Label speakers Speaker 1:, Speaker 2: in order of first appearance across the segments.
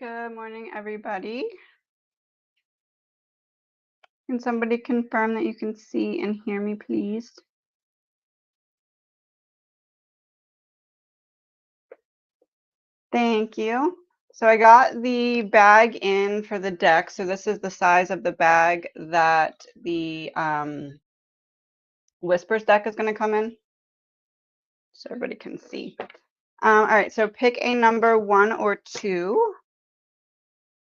Speaker 1: Good morning, everybody. Can somebody confirm that you can see and hear me, please? Thank you. So I got the bag in for the deck. So this is the size of the bag that the Whispers deck is going to come in, so everybody can see. All right, so pick a number 1 or 2.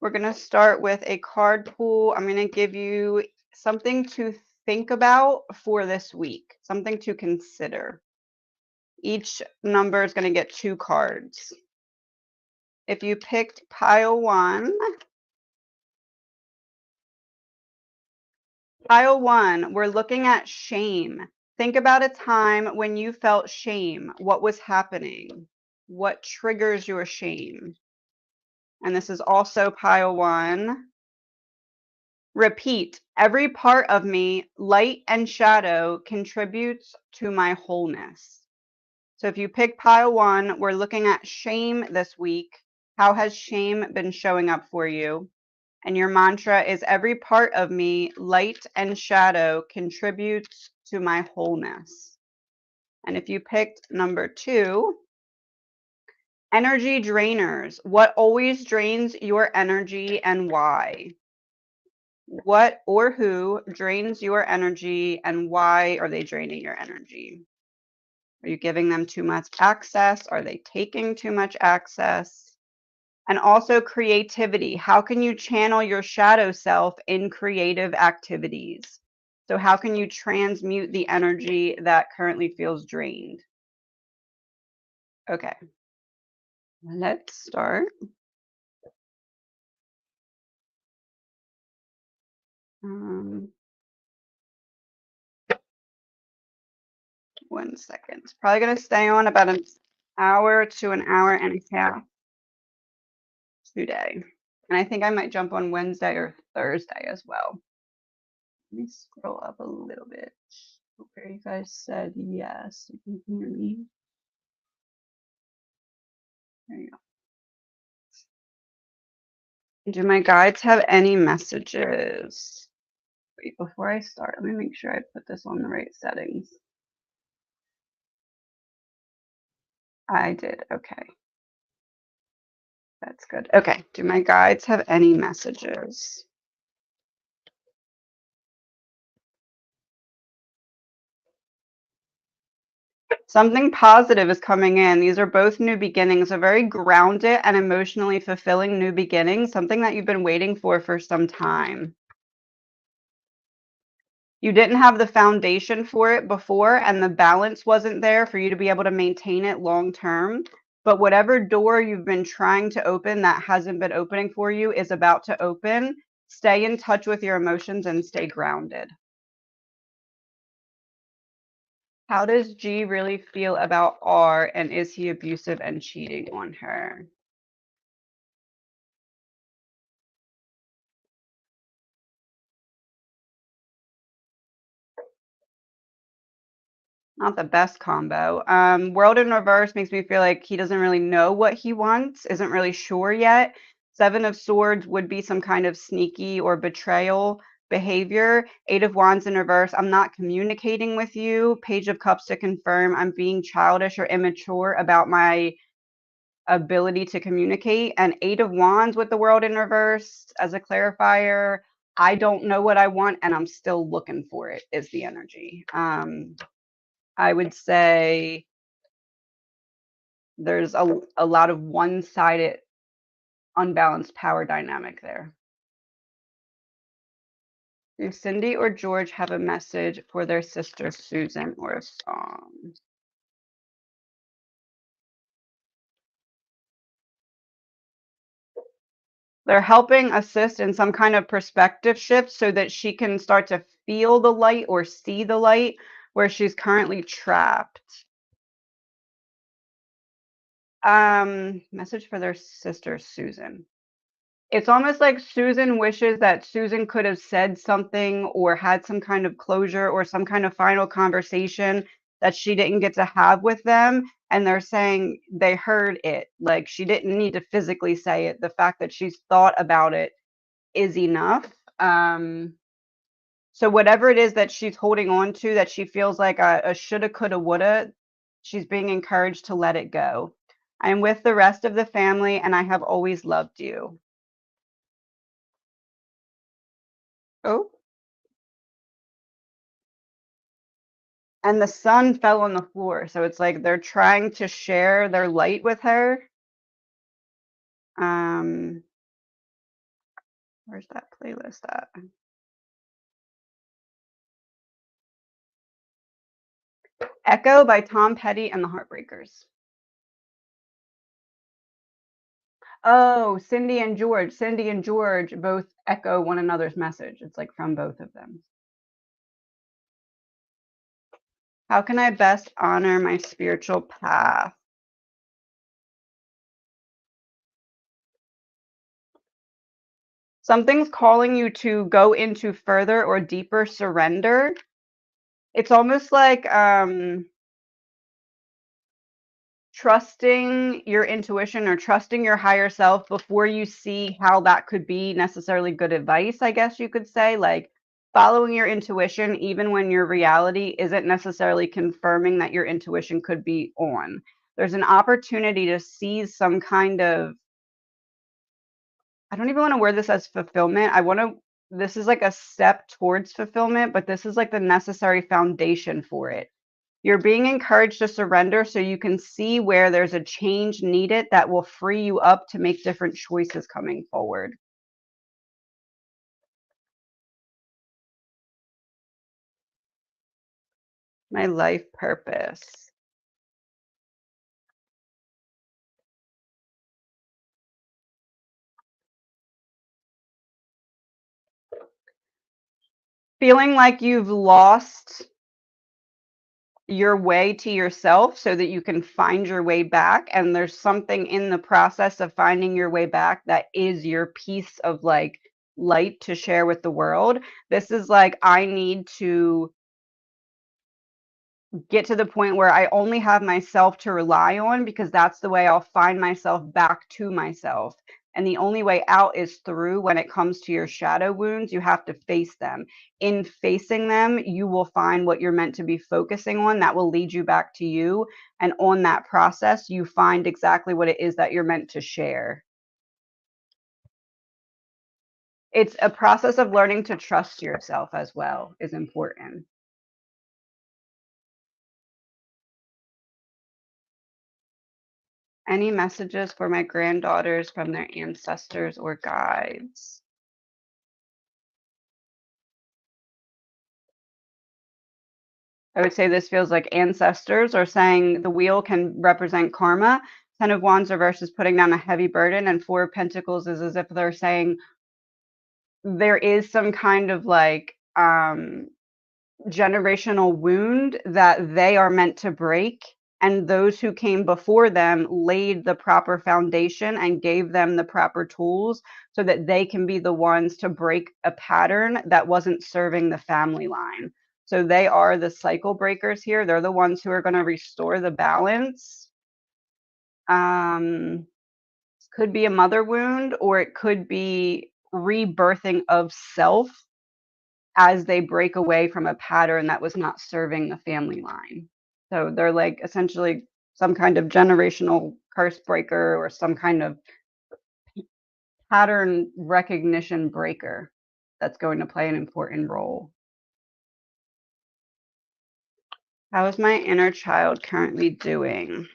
Speaker 1: We're going to start with a card pool. I'm going to give you something to think about for this week, something to consider. Each number is going to get 2 cards. If you picked pile 1, we're looking at shame. Think about a time when you felt shame. What was happening? What triggers your shame? And this is also pile 1. Repeat, every part of me, light and shadow, contributes to my wholeness. So if you pick pile 1, we're looking at shame this week. How has shame been showing up for you? And your mantra is every part of me, light and shadow, contributes to my wholeness. And if you picked number 2, energy drainers, what always drains your energy and why? What or who drains your energy and why are they draining your energy? Are you giving them too much access? Are they taking too much access? And also creativity. How can you channel your shadow self in creative activities? So how can you transmute the energy that currently feels drained? Okay, let's start. Um, 1 second. It's probably going to stay on about an hour to an hour and a half today. And I think I might jump on Wednesday or Thursday as well. Let me scroll up a little bit. Okay, you guys said yes. You can hear me. There you go. Do my guides have any messages? Wait, before I start, let me make sure I put this on the right settings. I did, okay. That's good. Okay, do my guides have any messages? Something positive is coming in. These are both new beginnings, a very grounded and emotionally fulfilling new beginning, something that you've been waiting for some time. You didn't have the foundation for it before, and the balance wasn't there for you to be able to maintain it long term. But whatever door you've been trying to open that hasn't been opening for you is about to open. Stay in touch with your emotions and stay grounded. How does G really feel about R, and is he abusive and cheating on her? Not the best combo. World in reverse makes me feel like he doesn't really know what he wants, isn't really sure yet. 7 of Swords would be some kind of sneaky or betrayal behavior. 8 of Wands in reverse, I'm not communicating with you. Page of Cups to confirm I'm being childish or immature about my ability to communicate. And 8 of Wands with the World in reverse as a clarifier, I don't know what I want and I'm still looking for it is the energy. I would say there's a lot of one-sided, unbalanced power dynamic there. Do Cindy or George have a message for their sister Susan or a song? They're helping assist in some kind of perspective shift so that she can start to feel the light or see the light where she's currently trapped. Message for their sister Susan. It's almost like Susan wishes that Susan could have said something or had some kind of closure or some kind of final conversation that she didn't get to have with them, and they're saying they heard it. Like, she didn't need to physically say it. The fact that she's thought about it is enough. Um, so whatever it is that she's holding on to that she feels like a shoulda, coulda, woulda, she's being encouraged to let it go. I am with the rest of the family, and I have always loved you. Oh, and the sun fell on the floor, so it's like they're trying to share their light with her. Um, where's that playlist at? Echo by Tom Petty and the Heartbreakers. Oh, Cindy and George. Cindy and George both echo one another's message. It's like from both of them. How can I best honor my spiritual path? Something's calling you to go into further or deeper surrender. It's almost like trusting your intuition or trusting your higher self before you see how that could be necessarily good advice, I guess you could say. Like following your intuition, even when your reality isn't necessarily confirming that your intuition could be on. There's an opportunity to seize some kind of, I don't even want to word this as fulfillment. This is like a step towards fulfillment, but this is like the necessary foundation for it. You're being encouraged to surrender so you can see where there's a change needed that will free you up to make different choices coming forward. My life purpose. Feeling like you've lost your way to yourself so that you can find your way back. And there's something in the process of finding your way back that is your piece of like light to share with the world. This is like, I need to get to the point where I only have myself to rely on because that's the way I'll find myself back to myself. And the only way out is through. When it comes to your shadow wounds, you have to face them. In facing them, you will find what you're meant to be focusing on that will lead you back to you. And on that process, you find exactly what it is that you're meant to share. It's a process of learning to trust yourself as well is important. Any messages for my granddaughters from their ancestors or guides? I would say this feels like ancestors are saying the wheel can represent karma. 10 of Wands reverse is putting down a heavy burden, and Four of Pentacles is as if they're saying there is some kind of like generational wound that they are meant to break. And those who came before them laid the proper foundation and gave them the proper tools so that they can be the ones to break a pattern that wasn't serving the family line. So they are the cycle breakers here. They're the ones who are going to restore the balance. Um, could be a mother wound, or it could be rebirthing of self as they break away from a pattern that was not serving the family line. So they're like essentially some kind of generational curse breaker or some kind of pattern recognition breaker that's going to play an important role. How is my inner child currently doing?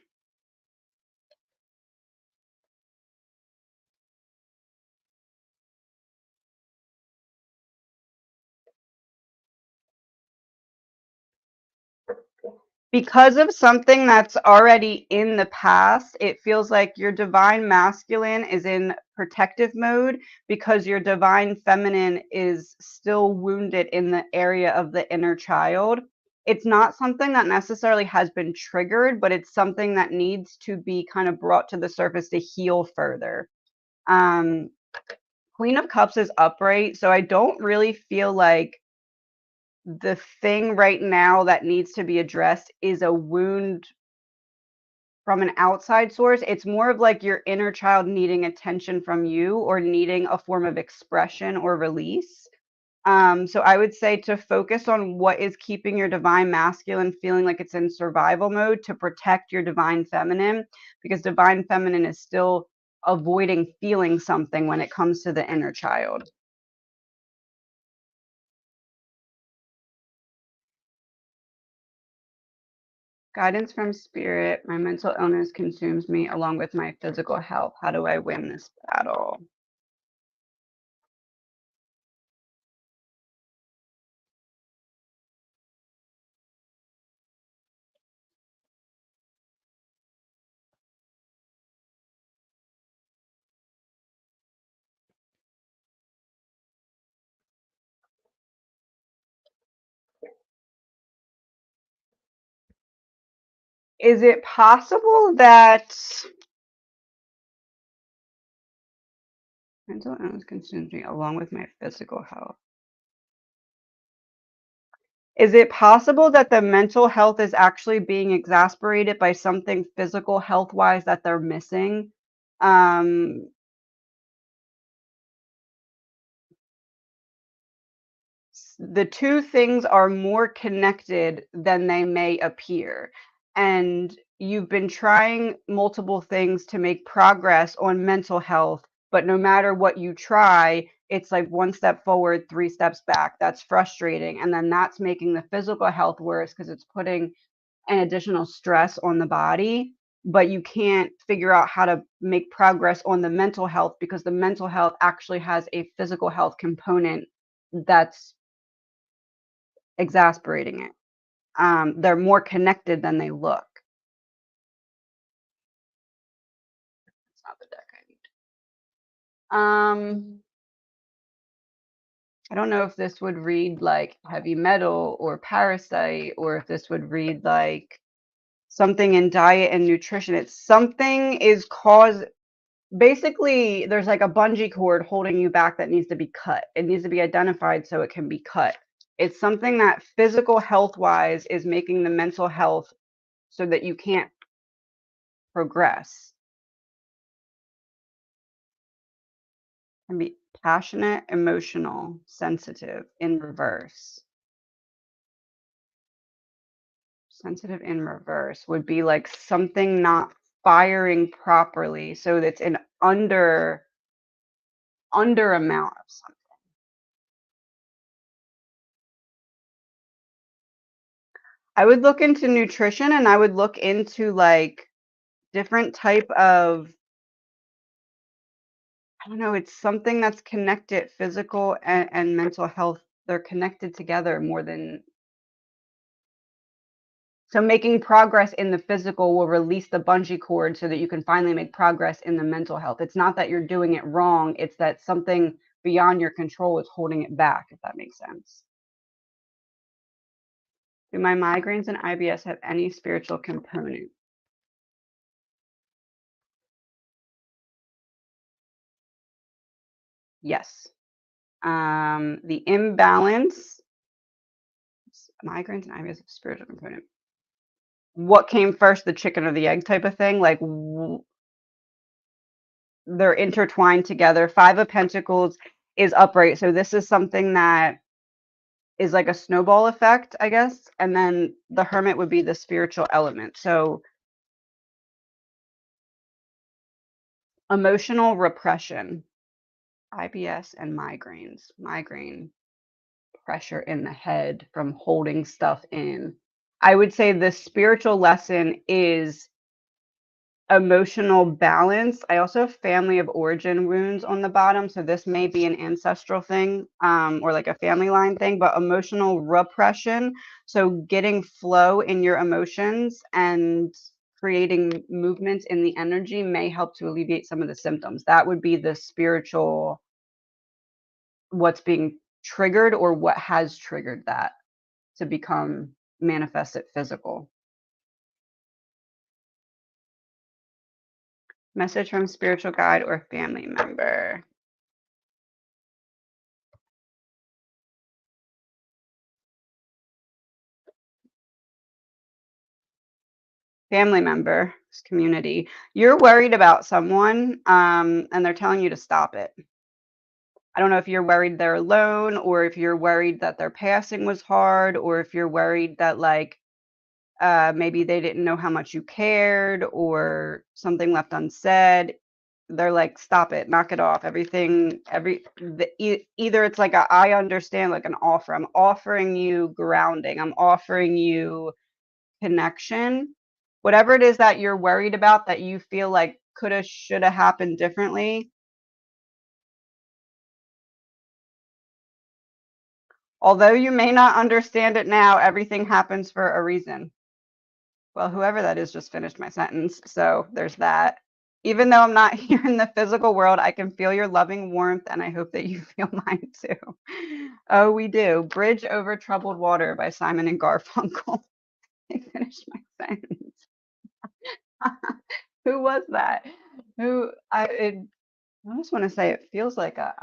Speaker 1: Because of something that's already in the past, it feels like your divine masculine is in protective mode because your divine feminine is still wounded in the area of the inner child. It's not something that necessarily has been triggered, but it's something that needs to be kind of brought to the surface to heal further. Um, Queen of Cups is upright, so I don't really feel like the thing right now that needs to be addressed is a wound from an outside source. It's more of like your inner child needing attention from you or needing a form of expression or release. So I would say to focus on what is keeping your divine masculine feeling like it's in survival mode to protect your divine feminine, because divine feminine is still avoiding feeling something when it comes to the inner child. Guidance from spirit. My mental illness consumes me along with my physical health. How do I win this battle? Is it possible that mental illness consumes me along with my physical health? Is it possible that the mental health is actually being exasperated by something physical health-wise that they're missing? Um, the two things are more connected than they may appear. And you've been trying multiple things to make progress on mental health, but no matter what you try, it's like one step forward, three steps back. That's frustrating. And then that's making the physical health worse because it's putting an additional stress on the body. But you can't figure out how to make progress on the mental health because the mental health actually has a physical health component that's exasperating it. They're more connected than they look. It's not the deck I need. I don't know if this would read like heavy metal or parasite, or if this would read like something in diet and nutrition. It's something is cause basically there's like a bungee cord holding you back that needs to be cut. It needs to be identified so it can be cut. It's something that physical health wise is making the mental health so that you can't progress. Can be passionate, emotional, sensitive in reverse. Sensitive in reverse would be like something not firing properly. So that's an under amount of something. I would look into nutrition and I would look into like different type of, I don't know, it's something that's connected physical and mental health. They're connected together more than so making progress in the physical will release the bungee cord so that you can finally make progress in the mental health. It's not that you're doing it wrong, it's that something beyond your control is holding it back, if that makes sense. Do my migraines and IBS have any spiritual component? Yes. The imbalance, migraines and IBS have spiritual component. What came first, the chicken or the egg type of thing? Like they're intertwined together. Five of Pentacles is upright. So this is something that is like a snowball effect, I guess. And then the Hermit would be the spiritual element. So emotional repression, IBS and migraines, migraine pressure in the head from holding stuff in. I would say the spiritual lesson is emotional balance. I also have family of origin wounds on the bottom, so this may be an ancestral thing, or like a family line thing, but emotional repression. So getting flow in your emotions and creating movements in the energy may help to alleviate some of the symptoms. That would be the spiritual, what's being triggered or what has triggered that to become manifested physical. Message from spiritual guide or family member. family member, community. You're worried about someone, and they're telling you to stop it. I don't know if you're worried they're alone or if you're worried that their passing was hard or if you're worried that, like, maybe they didn't know how much you cared or something left unsaid. They're like, "Stop it, knock it off." Either it's like I understand, like an offer. I'm offering you grounding. I'm offering you connection. Whatever it is that you're worried about that you feel like coulda, shoulda happened differently, although you may not understand it now, everything happens for a reason. Well, whoever that is just finished my sentence, so there's that. Even though I'm not here in the physical world, I can feel your loving warmth, and I hope that you feel mine too. Oh, we do. Bridge Over Troubled Water by Simon and Garfunkel. I finished my sentence. Who was that? I almost wanna say it feels like a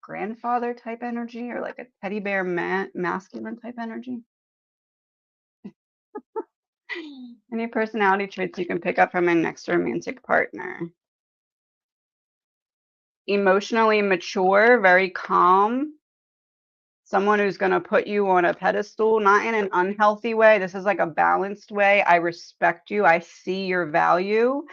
Speaker 1: grandfather type energy or like a teddy bear masculine type energy. Any personality traits you can pick up from a next romantic partner? Emotionally mature, very calm, someone who's gonna put you on a pedestal, not in an unhealthy way. This is like a balanced way. I respect you. I see your value.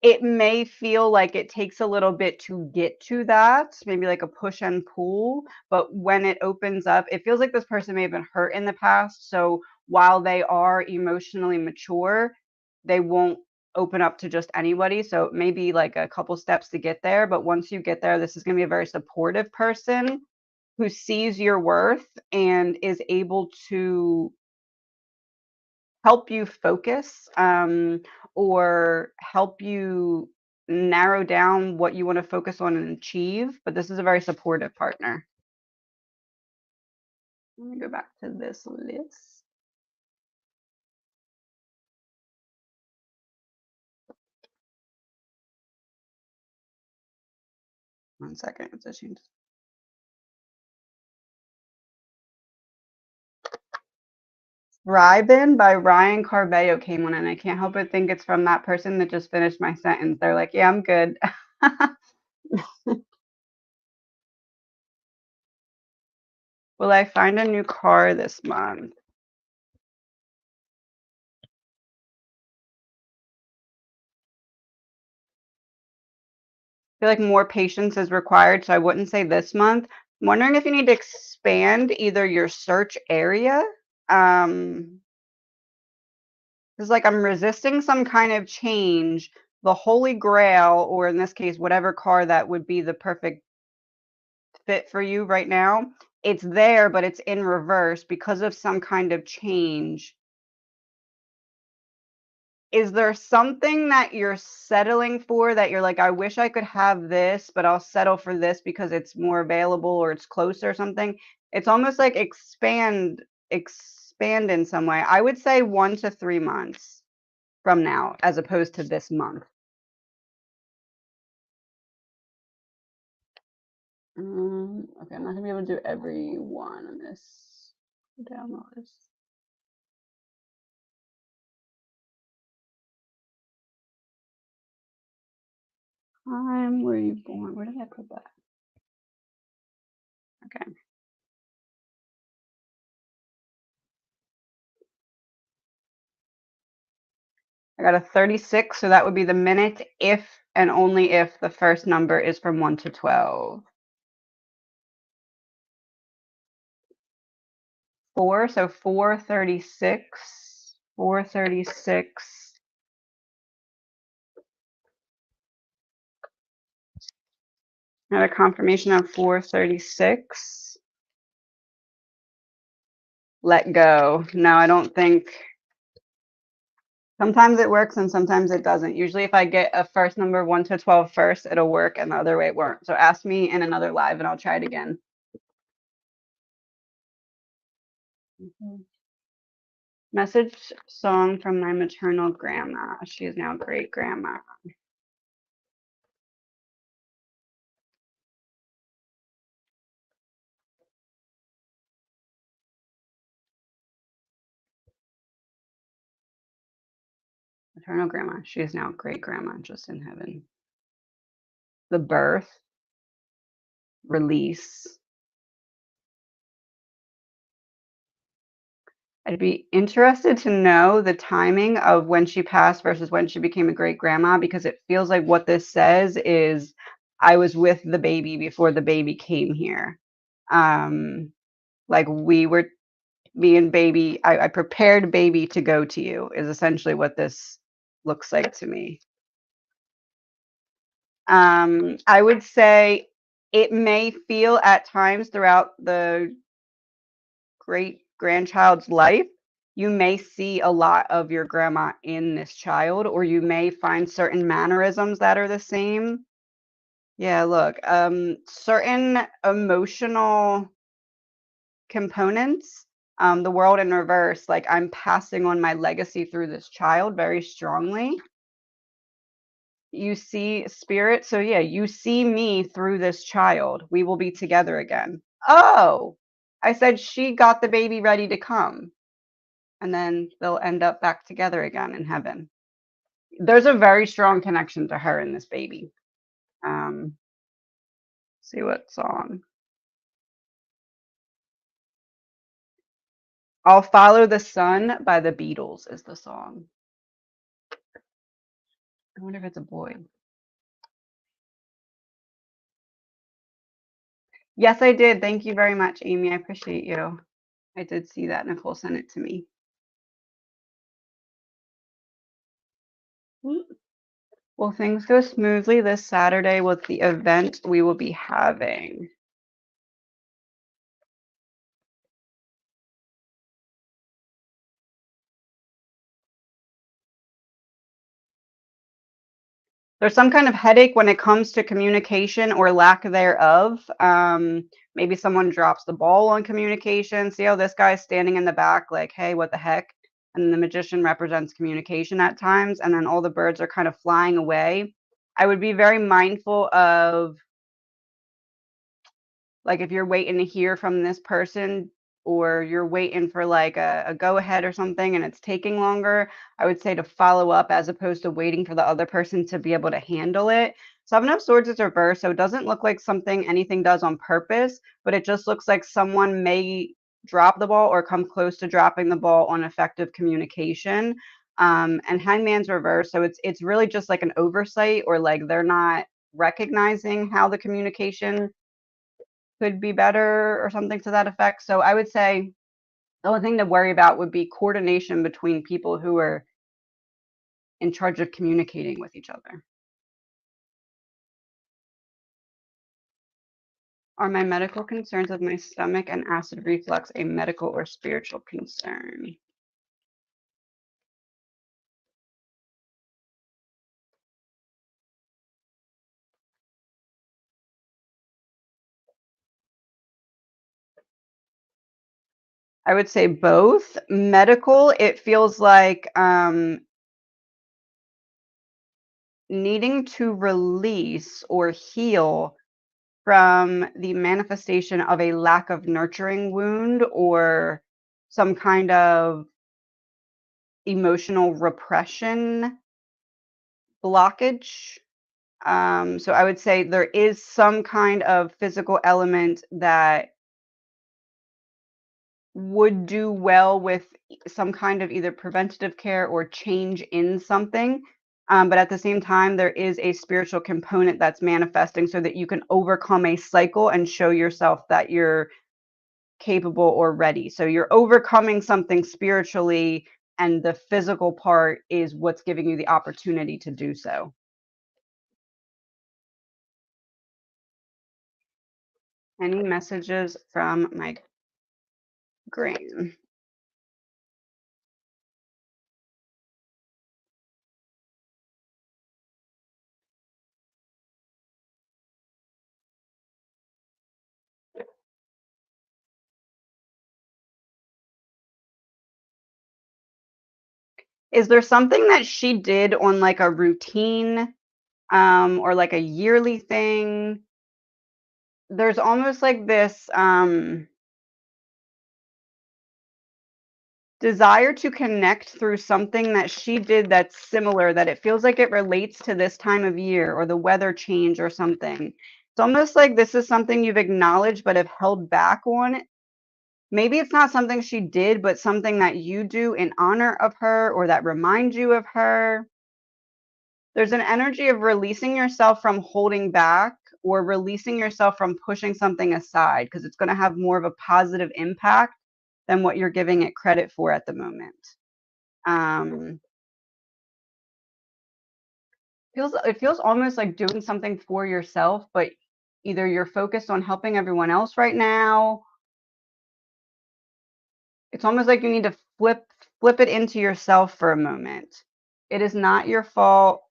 Speaker 1: It may feel like it takes a little bit to get to that, maybe like a push and pull, but when it opens up, it feels like this person may have been hurt in the past. So while they are emotionally mature, they won't open up to just anybody. So it may be like a couple steps to get there. But once you get there, this is going to be a very supportive person who sees your worth and is able to help you focus, or help you narrow down what you wanna focus on and achieve, but this is a very supportive partner. Let me go back to this list. One second, it's a change. "Thrivin'" by Ryan Carballo came on, and I can't help but think it's from that person that just finished my sentence. They're like, "Yeah, I'm good." Will I find a new car this month? Feel like more patience is required, so I wouldn't say this month. I'm wondering if you need to expand either your search area, um, 'cause like I'm resisting some kind of change. The Holy Grail, or in this case, whatever car that would be the perfect fit for you right now, it's there, but it's in reverse because of some kind of change. Is there something that you're settling for that you're like, "I wish I could have this, but I'll settle for this because it's more available or it's closer or something?" It's almost like expand in some way. I would say 1 to 3 months from now as opposed to this month. Okay, I'm not gonna be able to do every one on this down the list. Time were you born? Where did I put that? Okay. I got a 36, so that would be the minute if and only if the first number is from 1 to 12. 4, so 436. 436. I had a confirmation of 436. Let go. No, I don't think. Sometimes it works and sometimes it doesn't. Usually, if I get a first number 1 to 12 first, it'll work, and the other way it won't. So ask me in another live and I'll try it again. Mhm. Message song from my maternal grandma. She is now great grandma. Maternal grandma. She is now great grandma, just in heaven. The birth, release. I'd be interested to know the timing of when she passed versus when she became a great grandma because it feels like what this says is I was with the baby before the baby came here. Um, like we were me and baby, I prepared baby to go to you is essentially what this looks like to me. I would say it may feel at times throughout the great grandchild's life, you may see a lot of your grandma in this child, or you may find certain mannerisms that are the same. Yeah, look, certain emotional components, the world in reverse, like I'm passing on my legacy through this child very strongly. You see spirit, so yeah, you see me through this child. We will be together again. Oh, I said she got the baby ready to come. And then they'll end up back together again in heaven. There's a very strong connection to her and this baby. Um, see what song. I'll Follow the Sun by the Beatles is the song. I wonder if it's a boy. Yes, I did. Thank you very much, Amy. I appreciate you. I did see that. Nicole sent it to me. Well, things go smoothly this Saturday with the event we will be having. There's some kind of headache when it comes to communication or lack thereof. Maybe someone drops the ball on communication. See how this guy's standing in the back, like, hey, what the heck? And the magician represents communication at times, and then all the birds are kind of flying away. I would be very mindful of like if you're waiting to hear from this person or you're waiting for like a go ahead or something and it's taking longer, I would say to follow up as opposed to waiting for the other person to be able to handle it. Seven of Swords is reversed, so it doesn't look like something anything does on purpose, but it just looks like someone may drop the ball or come close to dropping the ball on effective communication. And Hangman's reversed, so it's really just like an oversight or like they're not recognizing how the communication could be better or something to that effect. So I would say the only thing to worry about would be coordination between people who are in charge of communicating with each other. Are my medical concerns of my stomach and acid reflux a medical or spiritual concern? I would say both. Medical, it feels like needing to release or heal from the manifestation of a lack of nurturing wound or some kind of emotional repression blockage. So I would say there is some kind of physical element that would do well with some kind of either preventative care or change in something. But at the same time, there is a spiritual component that's manifesting so that you can overcome a cycle and show yourself that you're capable or ready. So you're overcoming something spiritually, and the physical part is what's giving you the opportunity to do so. Any messages from my gram? Is there something that she did on like a routine or like a yearly thing? There's almost like this desire to connect through something that she did that's similar, that it feels like it relates to this time of year or the weather change or something. It's almost like this is something you've acknowledged but have held back on. Maybe it's not something she did, but something that you do in honor of her or that reminds you of her. There's an energy of releasing yourself from holding back or releasing yourself from pushing something aside because it's going to have more of a positive impact than what you're giving it credit for at the moment. Um, it feels almost like doing something for yourself, but either you're focused on helping everyone else right now. It's almost like you need to flip it into yourself for a moment. It is not your fault.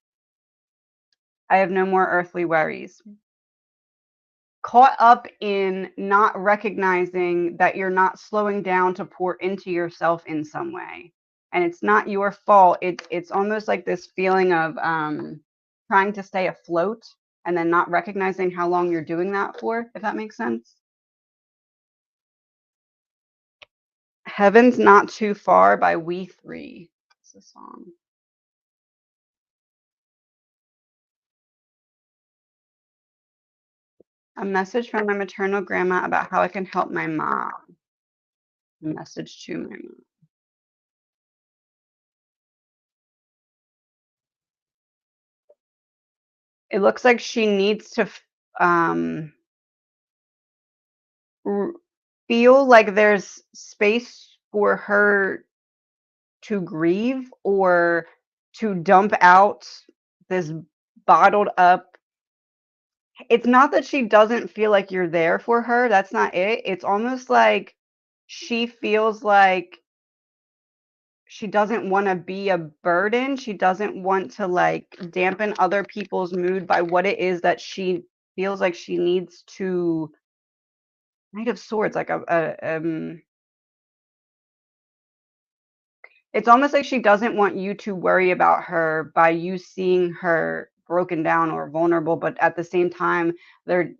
Speaker 1: I have no more earthly worries. Caught up in not recognizing that you're not slowing down to pour into yourself in some way. And it's not your fault. It's almost like this feeling of trying to stay afloat and then not recognizing how long you're doing that for, if that makes sense. Heaven's Not Too Far by We Three. It's a song. A message from my maternal grandma about how I can help my mom. A message to my mom. It looks like she needs to um, feel like there's space for her to grieve or to dump out this bottled up. It's not that she doesn't feel like you're there for her. That's not it. It's almost like she feels like she doesn't want to be a burden. She doesn't want to like dampen other people's mood by what it is that she feels like she needs to. Knight of Swords, like it's almost like she doesn't want you to worry about her by you seeing her broken down or vulnerable, but at the same time,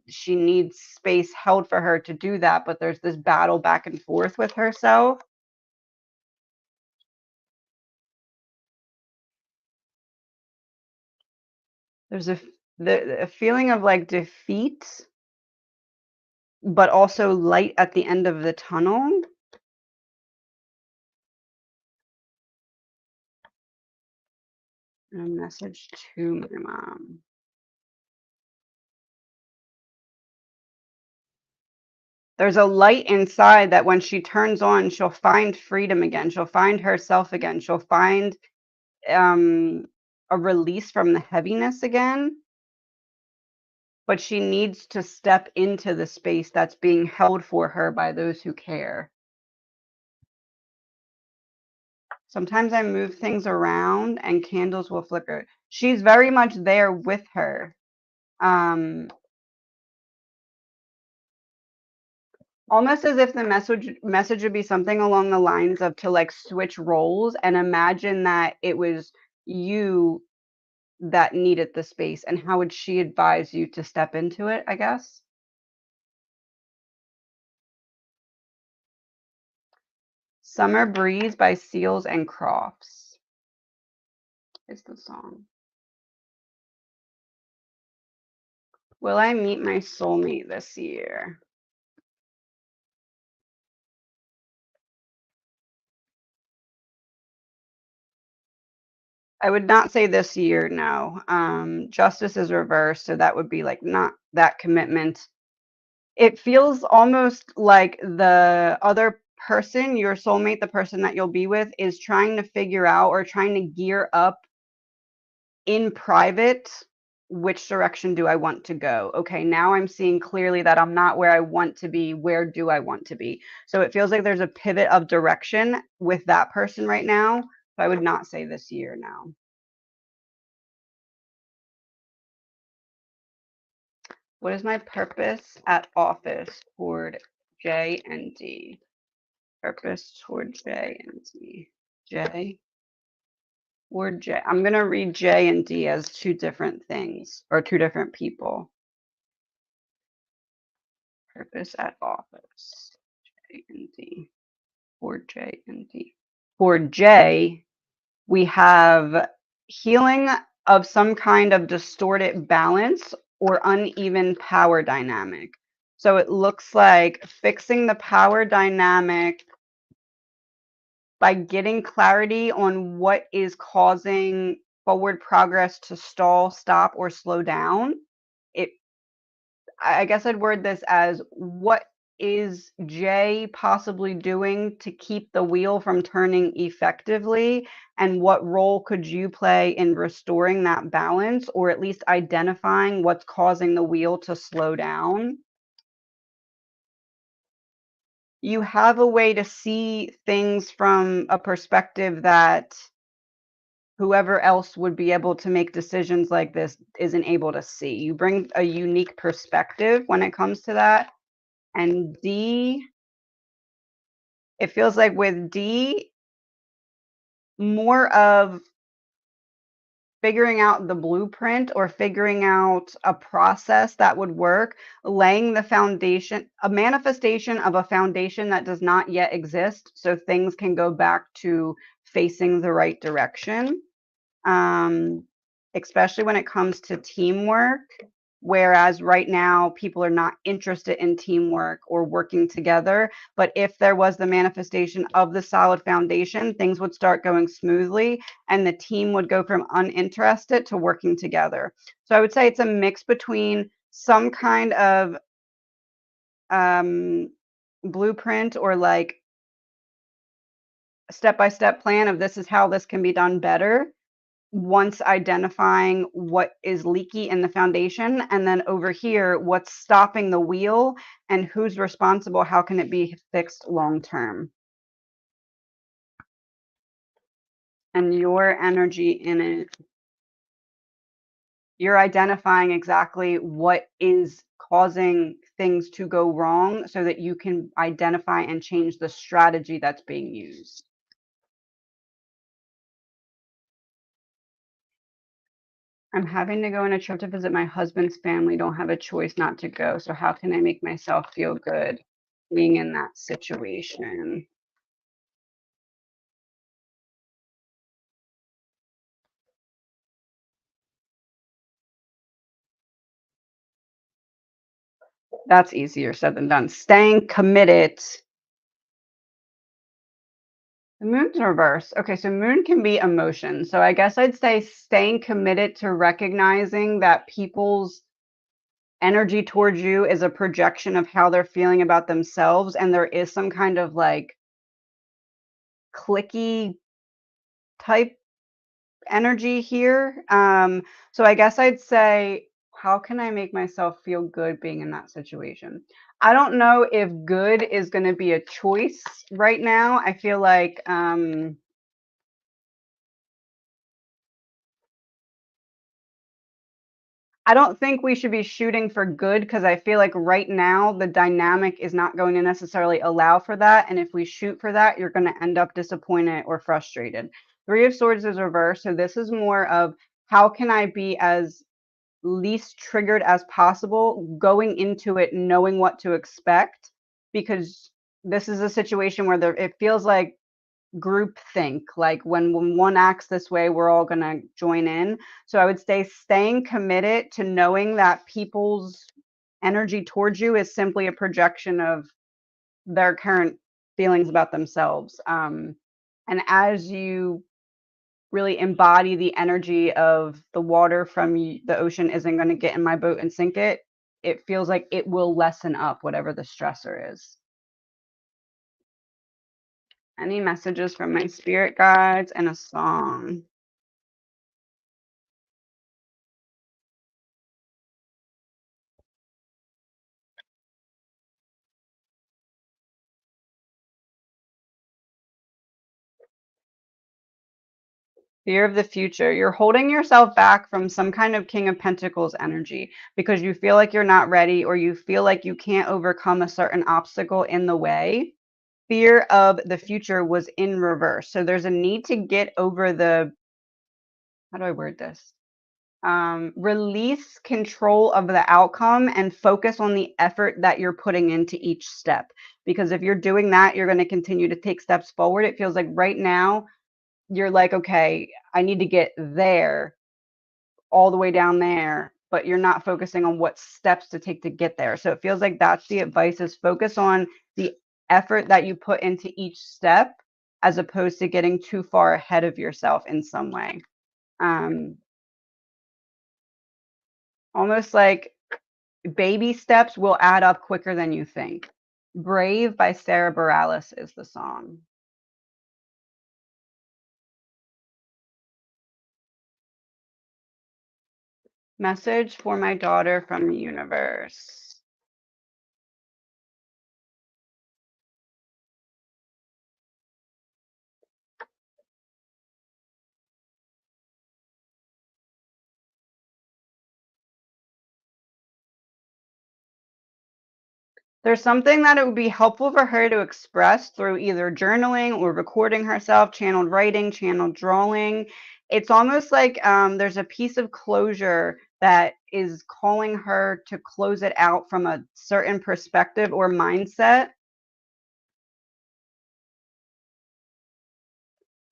Speaker 1: she needs space held for her to do that. But there's this battle back and forth with herself. There's a feeling of like defeat, but also light at the end of the tunnel. And a message to my mom. There's a light inside that when she turns on, she'll find freedom again. She'll find herself again. She'll find um, a release from the heaviness again. But she needs to step into the space that's being held for her by those who care. Sometimes I move things around and candles will flicker. She's very much there with her. Um, Almost as if the message would be something along the lines of to like switch roles and imagine that it was you that needed the space and how would she advise you to step into it, I guess? Summer Breeze by Seals and Crofts is the song. Will I meet my soulmate this year? I would not say this year, no. Justice is reversed, so that would be like not that commitment. It feels almost like the other person, your soulmate, the person that you'll be with, is trying to figure out or trying to gear up in private, which direction do I want to go? Okay, now I'm seeing clearly that I'm not where I want to be. Where do I want to be? So it feels like there's a pivot of direction with that person right now. So I would not say this year now. What is my purpose at office toward J and D? Purpose toward J and D. J or J. I'm going to read J and D as two different things or two different people. Purpose at office. J and D. Or J and D. For J, we have healing of some kind of distorted balance or uneven power dynamic. So it looks like fixing the power dynamic by getting clarity on what is causing forward progress to stall, stop, or slow down. It I guess I'd word this as what is Jay possibly doing to keep the wheel from turning effectively? And what role could you play in restoring that balance or at least identifying what's causing the wheel to slow down? You have a way to see things from a perspective that whoever else would be able to make decisions like this isn't able to see. You bring a unique perspective when it comes to that. And D, it feels like with D, more of figuring out the blueprint or figuring out a process that would work, laying the foundation, a manifestation of a foundation that does not yet exist, so things can go back to facing the right direction. um, Especially when it comes to teamwork. Whereas right now, people are not interested in teamwork or working together. But if there was the manifestation of the solid foundation, things would start going smoothly and the team would go from uninterested to working together. So I would say it's a mix between some kind of um, blueprint or like step by step plan of this is how this can be done better once identifying what is leaky in the foundation, and then over here, what's stopping the wheel and who's responsible, how can it be fixed long term? And your energy in it, you're identifying exactly what is causing things to go wrong so that you can identify and change the strategy that's being used. I'm having to go on a trip to visit my husband's family. Don't have a choice not to go. So how can I make myself feel good being in that situation? That's easier said than done. Staying committed. The moon's in reverse. Okay, so moon can be emotion. So I guess I'd say staying committed to recognizing that people's energy towards you is a projection of how they're feeling about themselves. And there is some kind of like clicky type energy here. So I guess I'd say, how can I make myself feel good being in that situation? I don't know if good is going to be a choice right now. I feel like I don't think we should be shooting for good because I feel like right now the dynamic is not going to necessarily allow for that. And if we shoot for that, you're going to end up disappointed or frustrated. Three of Swords is reversed. So this is more of how can I be as least triggered as possible going into it knowing what to expect, because this is a situation where it feels like group think, like when one acts this way we're all going to join in. So I would say staying committed to knowing that people's energy towards you is simply a projection of their current feelings about themselves. And as you really embody the energy of the water from the ocean isn't going to get in my boat and sink it, it feels like it will lessen up whatever the stressor is. Any messages from my spirit guides and a song? Fear of the future. You're holding yourself back from some kind of King of Pentacles energy because you feel like you're not ready or you feel like you can't overcome a certain obstacle in the way. Fear of the future was in reverse. So there's a need to get over the, how do I word this? Release control of the outcome and focus on the effort that you're putting into each step. Because if you're doing that, you're going to continue to take steps forward. It feels like right now you're like, okay, I need to get there, all the way down there, but you're not focusing on what steps to take to get there. So it feels like that's the advice, is focus on the effort that you put into each step as opposed to getting too far ahead of yourself in some way. Um, Almost like baby steps will add up quicker than you think. Brave by Sarah Bareilles is the song. Message for my daughter from the universe. There's something that it would be helpful for her to express through either journaling or recording herself, channeled writing, channeled drawing. It's almost like there's a piece of closure that is calling her to close it out from a certain perspective or mindset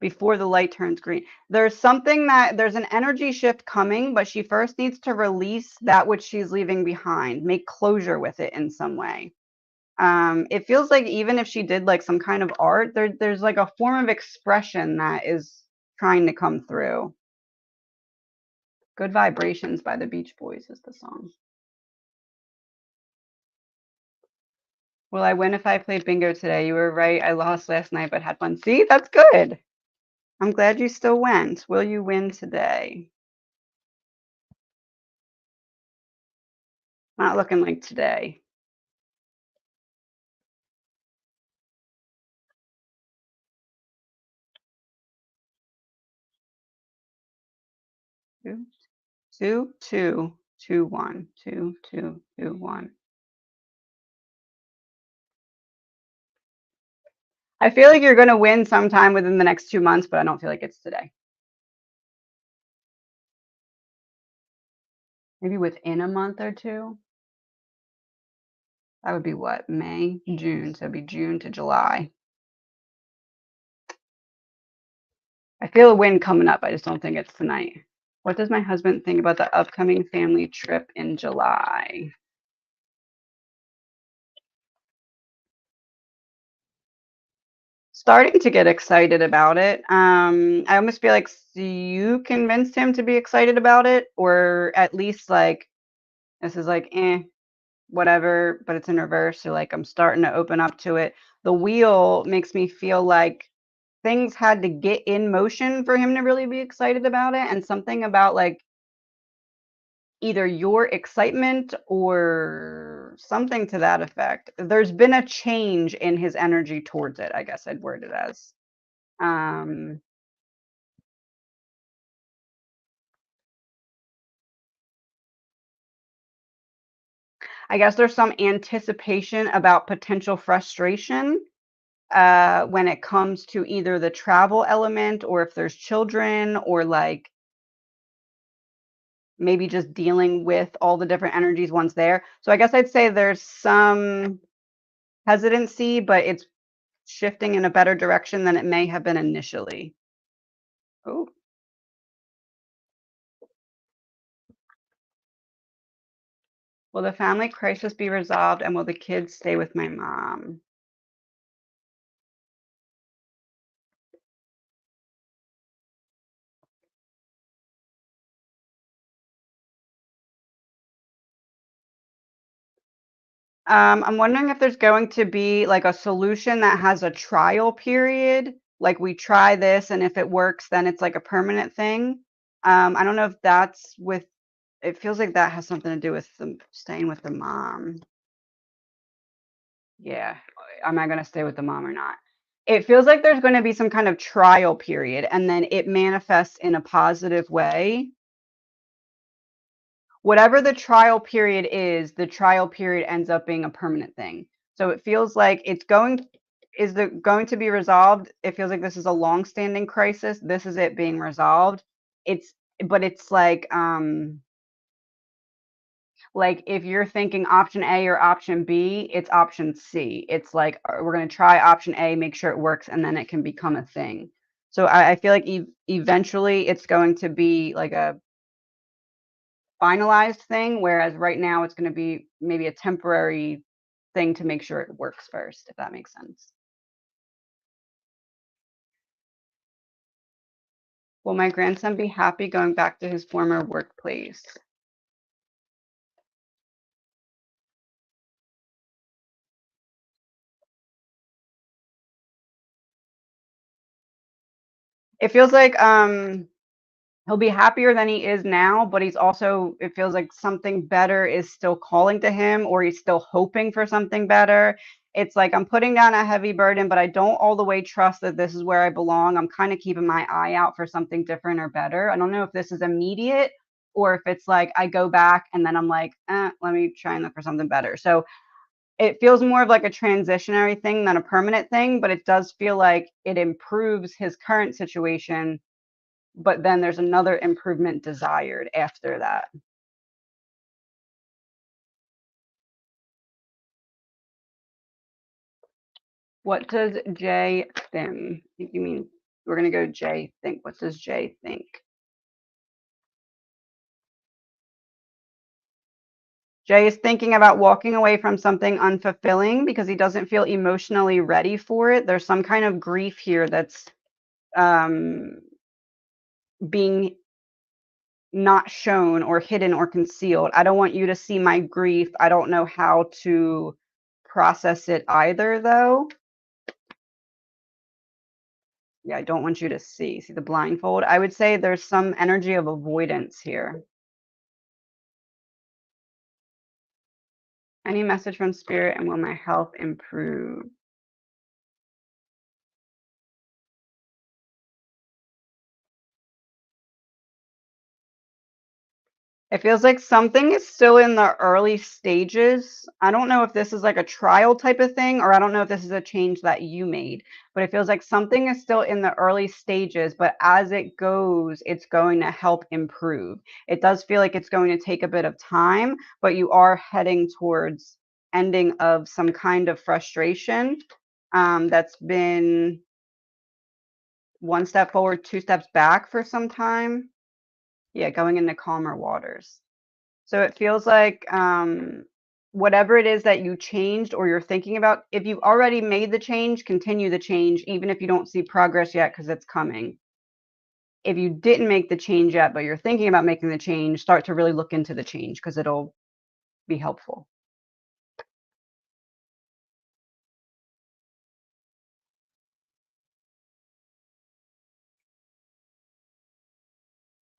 Speaker 1: before the light turns green. There's an energy shift coming, but she first needs to release that which she's leaving behind, make closure with it in some way. It feels like even if she did like some kind of art, there's like a form of expression that is trying to come through. Good Vibrations by the Beach Boys is the song. Will I win if I played bingo today? You were right. I lost last night, but had fun. See, that's good. I'm glad you still went. Will you win today? Not looking like today. Two, two, two, two, one, two, two, two, one. I feel like you're going to win sometime within the next 2 months, but I don't feel like it's today. Maybe within a month or two. That would be what? May, June. So it'd be June to July. I feel a win coming up. I just don't think it's tonight. What does my husband think about the upcoming family trip in July? Starting to get excited about it. I almost feel like you convinced him to be excited about it, or at least like this is like whatever, but it's in reverse. So like I'm starting to open up to it. The wheel makes me feel like things had to get in motion for him to really be excited about it, and something about like either your excitement or something to that effect. There's been a change in his energy towards it, I guess I'd word it as. Um, I guess there's some anticipation about potential frustration when it comes to either the travel element or if there's children or like maybe just dealing with all the different energies once there. So I guess I'd say there's some hesitancy, but it's shifting in a better direction than it may have been initially. Oh, will the family crisis be resolved and will the kids stay with my mom? I'm wondering if there's going to be like a solution that has a trial period. Like we try this, and if it works, then it's like a permanent thing. I don't know if that's with, it feels like that has something to do with them staying with the mom. Yeah. Am I going to stay with the mom or not? It feels like there's going to be some kind of trial period and then it manifests in a positive way. Whatever the trial period is, the trial period ends up being a permanent thing. So it feels like it's going, is the going to be resolved? It feels like this is a long-standing crisis. This is it being resolved. It's but it's like if you're thinking option A or option B, it's option C. It's like we're going to try option A, make sure it works, and then it can become a thing. So I feel like eventually it's going to be like a finalized thing, whereas right now it's going to be maybe a temporary thing to make sure it works first, if that makes sense. Will my grandson be happy going back to his former workplace? It feels like he'll be happier than he is now, but he's also, it feels like something better is still calling to him, or he's still hoping for something better. It's like I'm putting down a heavy burden, but I don't all the way trust that this is where I belong. I'm kind of keeping my eye out for something different or better. I don't know if this is immediate or if it's like I go back and then I'm like, let me try and look for something better. So it feels more of like a transitionary thing than a permanent thing, but it does feel like it improves his current situation, but then there's another improvement desired after that. What does Jay think? You mean we're gonna go Jay think. What does Jay think? Jay is thinking about walking away from something unfulfilling because he doesn't feel emotionally ready for it. There's some kind of grief here that's um, being not shown or hidden or concealed. I don't want you to see my grief. I don't know how to process it either, though. Yeah, I don't want you to see. See the blindfold? I would say there's some energy of avoidance here. Any message from spirit, and will my health improve? It feels like something is still in the early stages. I don't know if this is like a trial type of thing, or I don't know if this is a change that you made, but it feels like something is still in the early stages, but as it goes, it's going to help improve. It does feel like it's going to take a bit of time, but you are heading towards ending of some kind of frustration that's been one step forward, two steps back for some time. Yeah, going into calmer waters. So it feels like whatever it is that you changed or you're thinking about, if you've already made the change, continue the change, even if you don't see progress yet, because it's coming. If you didn't make the change yet, but you're thinking about making the change, start to really look into the change because it'll be helpful.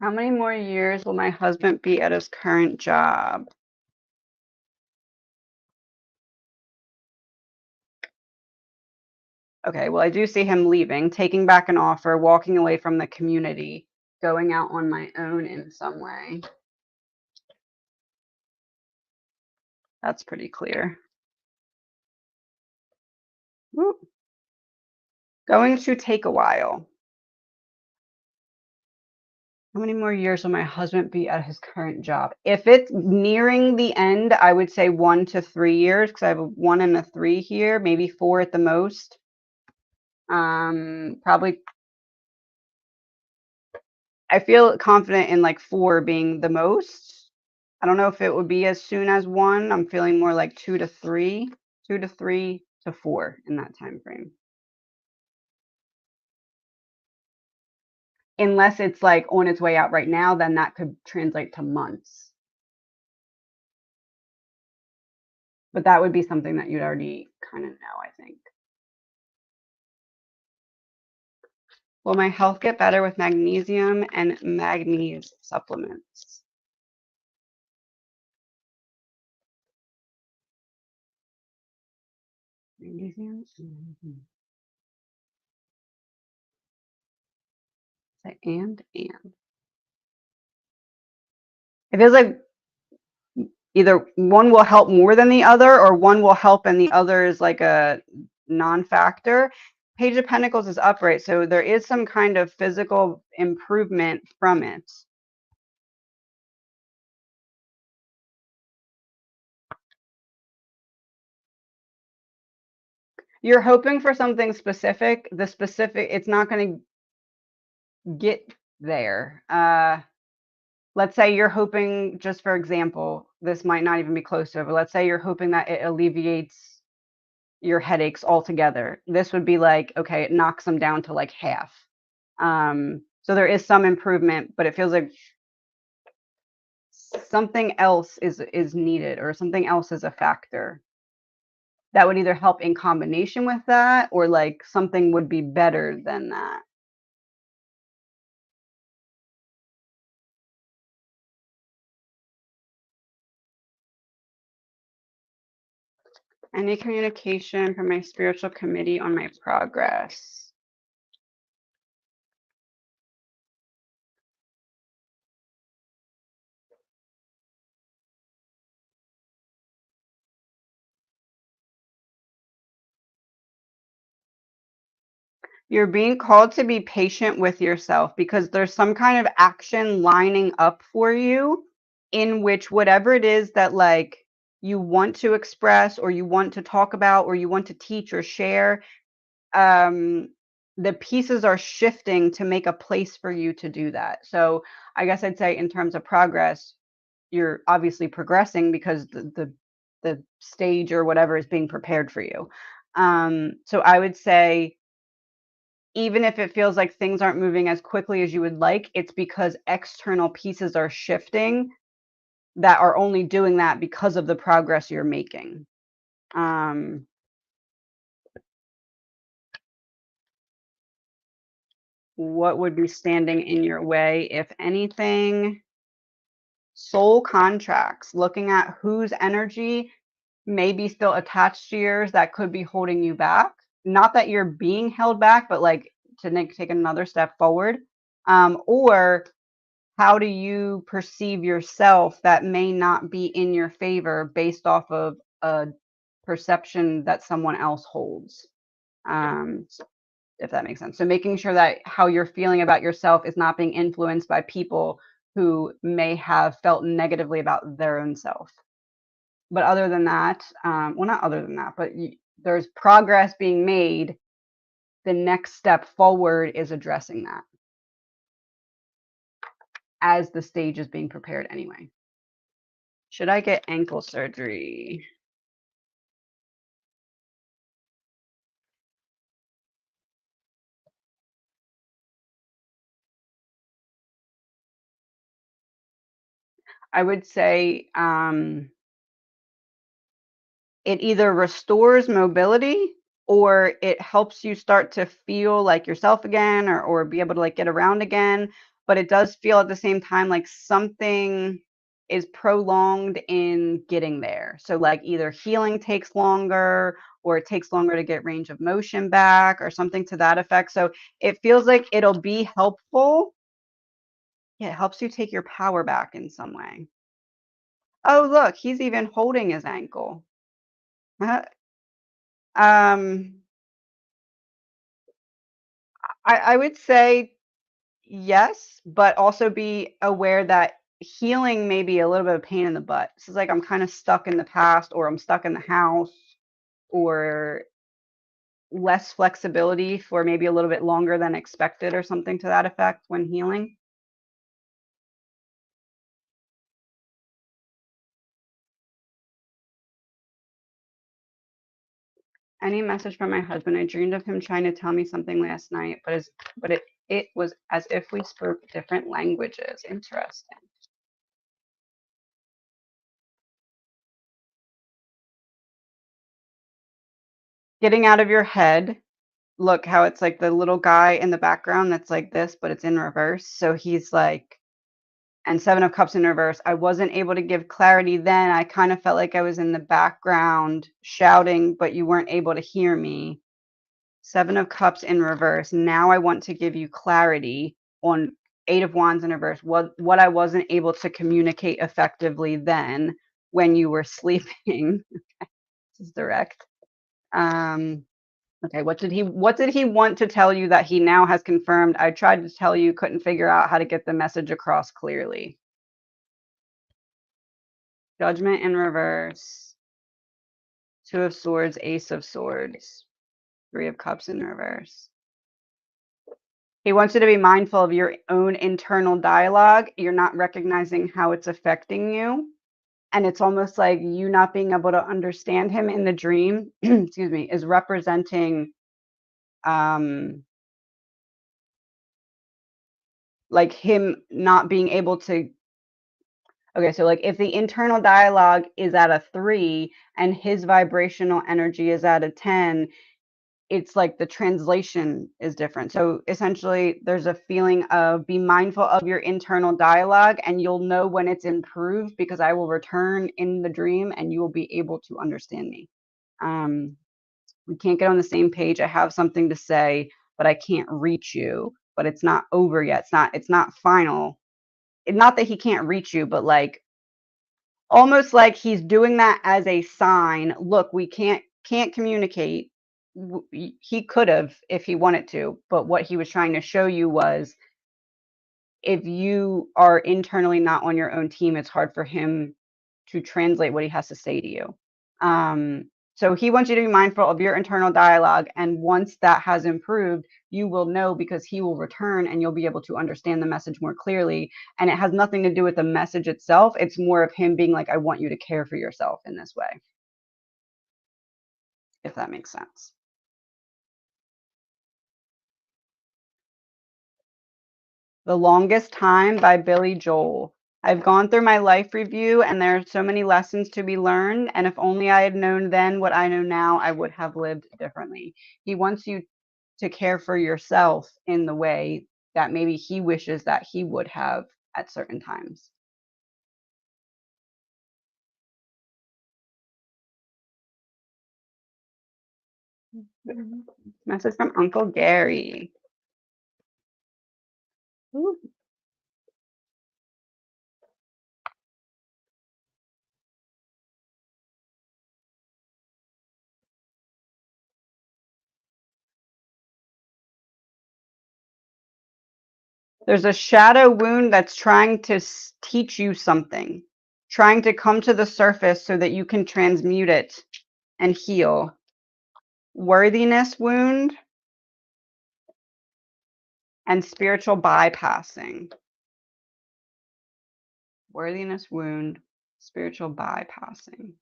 Speaker 1: How many more years will my husband be at his current job? Okay, well, I do see him leaving, taking back an offer, walking away from the community, going out on my own in some way. That's pretty clear. Woo. Going to take a while. How many more years will my husband be at his current job? If it's nearing the end, I would say 1 to 3 years because I have a 1 and a 3 here, maybe 4 at the most. Probably I feel confident in like 4 being the most. I don't know if it would be as soon as 1. I'm feeling more like 2 to 3, 2 to 3 to 4 in that time frame. Unless it's like on its way out right now, then that could translate to months. But that would be something that you'd already kind of know, I think. Will my health get better with magnesium and manganese supplements? Magnesium and. It feels like either one will help more than the other, or one will help and the other is like a non-factor. Page of Pentacles is upright, so there is some kind of physical improvement from it. You're hoping for something specific. The specific, it's not going to get there. Let's say you're hoping, just for example, this might not even be close to it, but let's say you're hoping that it alleviates your headaches altogether. This would be like, okay, it knocks them down to like half. So there is some improvement, but it feels like something else is needed or something else is a factor that would either help in combination with that or like something would be better than that. Any communication from my spiritual committee on my progress? You're being called to be patient with yourself because there's some kind of action lining up for you in which whatever it is that like you want to express or you want to talk about or you want to teach or share, um, the pieces are shifting to make a place for you to do that. So I guess I'd say in terms of progress, you're obviously progressing because the stage or whatever is being prepared for you. So I would say even if it feels like things aren't moving as quickly as you would like, it's because external pieces are shifting that are only doing that because of the progress you're making. Um, what would be standing in your way, if anything? Soul contracts, looking at whose energy may be still attached to yours that could be holding you back. Not that you're being held back, but like to take another step forward. Or how do you perceive yourself that may not be in your favor based off of a perception that someone else holds? Um, if that makes sense. So making sure that how you're feeling about yourself is not being influenced by people who may have felt negatively about their own self. But other than that, well, not other than that, but there's progress being made. The next step forward is addressing that as the stage is being prepared anyway. Should I get ankle surgery? I would say it either restores mobility or it helps you start to feel like yourself again or be able to like get around again. But it does feel at the same time like something is prolonged in getting there. So like either healing takes longer or it takes longer to get range of motion back or something to that effect. So it feels like it'll be helpful. Yeah, it helps you take your power back in some way. Oh, look, he's even holding his ankle. Um, I would say yes, but also be aware that healing may be a little bit of pain in the butt. This is like I'm kind of stuck in the past, or I'm stuck in the house, or less flexibility for maybe a little bit longer than expected, or something to that effect when healing. Any message from my husband? I dreamed of him trying to tell me something last night, but it was as if we spoke different languages. Interesting. Getting out of your head. Look how it's like the little guy in the background that's like this, but it's in reverse. So he's like, and 7 of Cups in reverse. I wasn't able to give clarity then. I kind of felt like I was in the background shouting, but you weren't able to hear me. 7 of Cups in reverse. Now I want to give you clarity on 8 of Wands in reverse. What I wasn't able to communicate effectively then when you were sleeping. This is direct. Um, Okay, what did he want to tell you that he now has confirmed? I tried to tell you, couldn't figure out how to get the message across clearly. Judgment in reverse. 2 of Swords, Ace of Swords. Three of Cups in reverse. He wants you to be mindful of your own internal dialogue. You're not recognizing how it's affecting you. And it's almost like you not being able to understand him in the dream, excuse me, is representing like him not being able to. Okay, so like if the internal dialogue is at a 3 and his vibrational energy is at a 10, it's like the translation is different. So essentially, there's a feeling of be mindful of your internal dialogue, and you'll know when it's improved because I will return in the dream and you will be able to understand me. We can't get on the same page. I have something to say, but I can't reach you. But it's not over yet. It's not final. Not that he can't reach you, but like almost like he's doing that as a sign. Look, we can't communicate. He could have if he wanted to, but what he was trying to show you was if you are internally not on your own team, it's hard for him to translate what he has to say to you. So he wants you to be mindful of your internal dialogue, and once that has improved, you will know because he will return and you'll be able to understand the message more clearly. And it has nothing to do with the message itself. It's more of him being like, I want you to care for yourself in this way, if that makes sense. The Longest Time by Billy Joel. I've gone through my life review and there are so many lessons to be learned. And if only I had known then what I know now, I would have lived differently. He wants you to care for yourself in the way that maybe he wishes that he would have at certain times. Message from Uncle Gary. Ooh. There's a shadow wound that's trying to teach you something, trying to come to the surface so that you can transmute it and heal. Worthiness wound and spiritual bypassing. Worthiness wound, spiritual bypassing.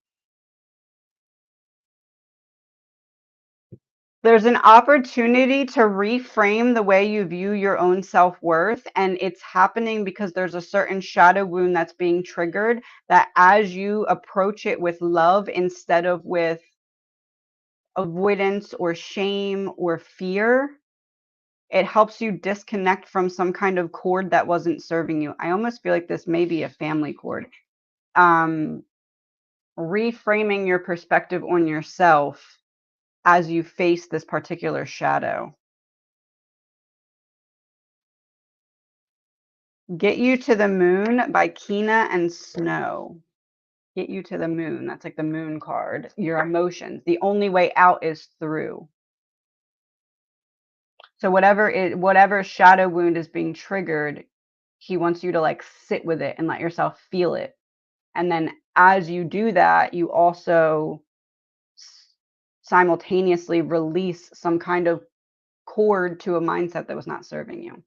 Speaker 1: There's an opportunity to reframe the way you view your own self-worth, and it's happening because there's a certain shadow wound that's being triggered that as you approach it with love instead of with avoidance or shame or fear, it helps you disconnect from some kind of cord that wasn't serving you. I almost feel like this may be a family cord. Reframing your perspective on yourself as you face this particular shadow. Get You to the Moon by Kina and Snow. Get you to the moon. That's like the moon card. Your emotions. The only way out is through. So whatever shadow wound is being triggered, he wants you to like sit with it and let yourself feel it. And then as you do that, you also simultaneously release some kind of cord to a mindset that was not serving you.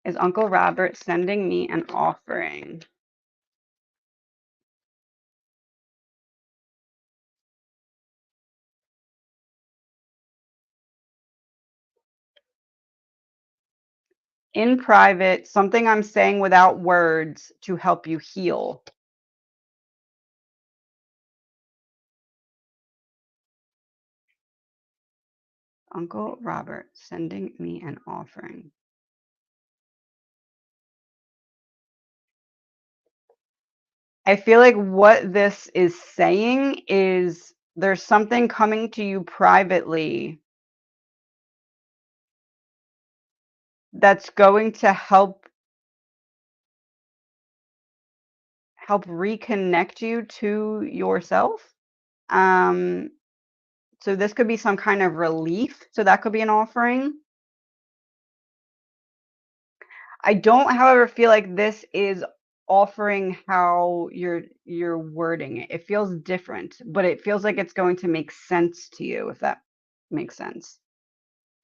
Speaker 1: Is Uncle Robert sending me an offering? In private, something I'm saying without words to help you heal. Uncle Robert sending me an offering. I feel like what this is saying is there's something coming to you privately that's going to help reconnect you to yourself. So this could be some kind of relief. So that could be an offering. I don't, however, feel like this is offering how you're wording it. It feels different, but it feels like it's going to make sense to you, if that makes sense.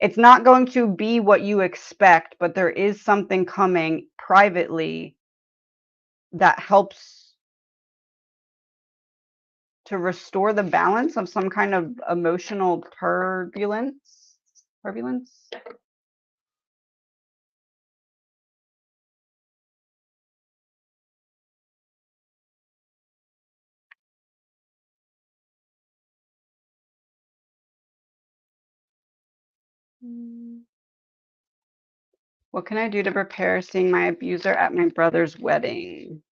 Speaker 1: It's not going to be what you expect, but there is something coming privately that helps to restore the balance of some kind of emotional turbulence. Turbulence? Mm. What can I do to prepare seeing my abuser at my brother's wedding?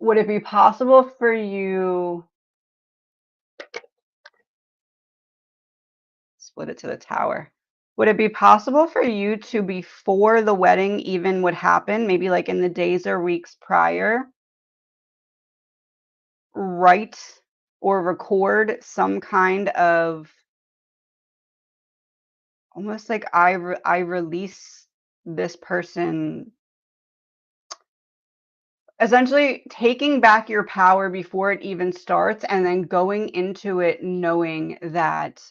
Speaker 1: Would it be possible for you split it to the tower? Would it be possible for you to, before the wedding even would happen, maybe like in the days or weeks prior, write or record some kind of almost like I release this person, essentially taking back your power before it even starts and then going into it knowing that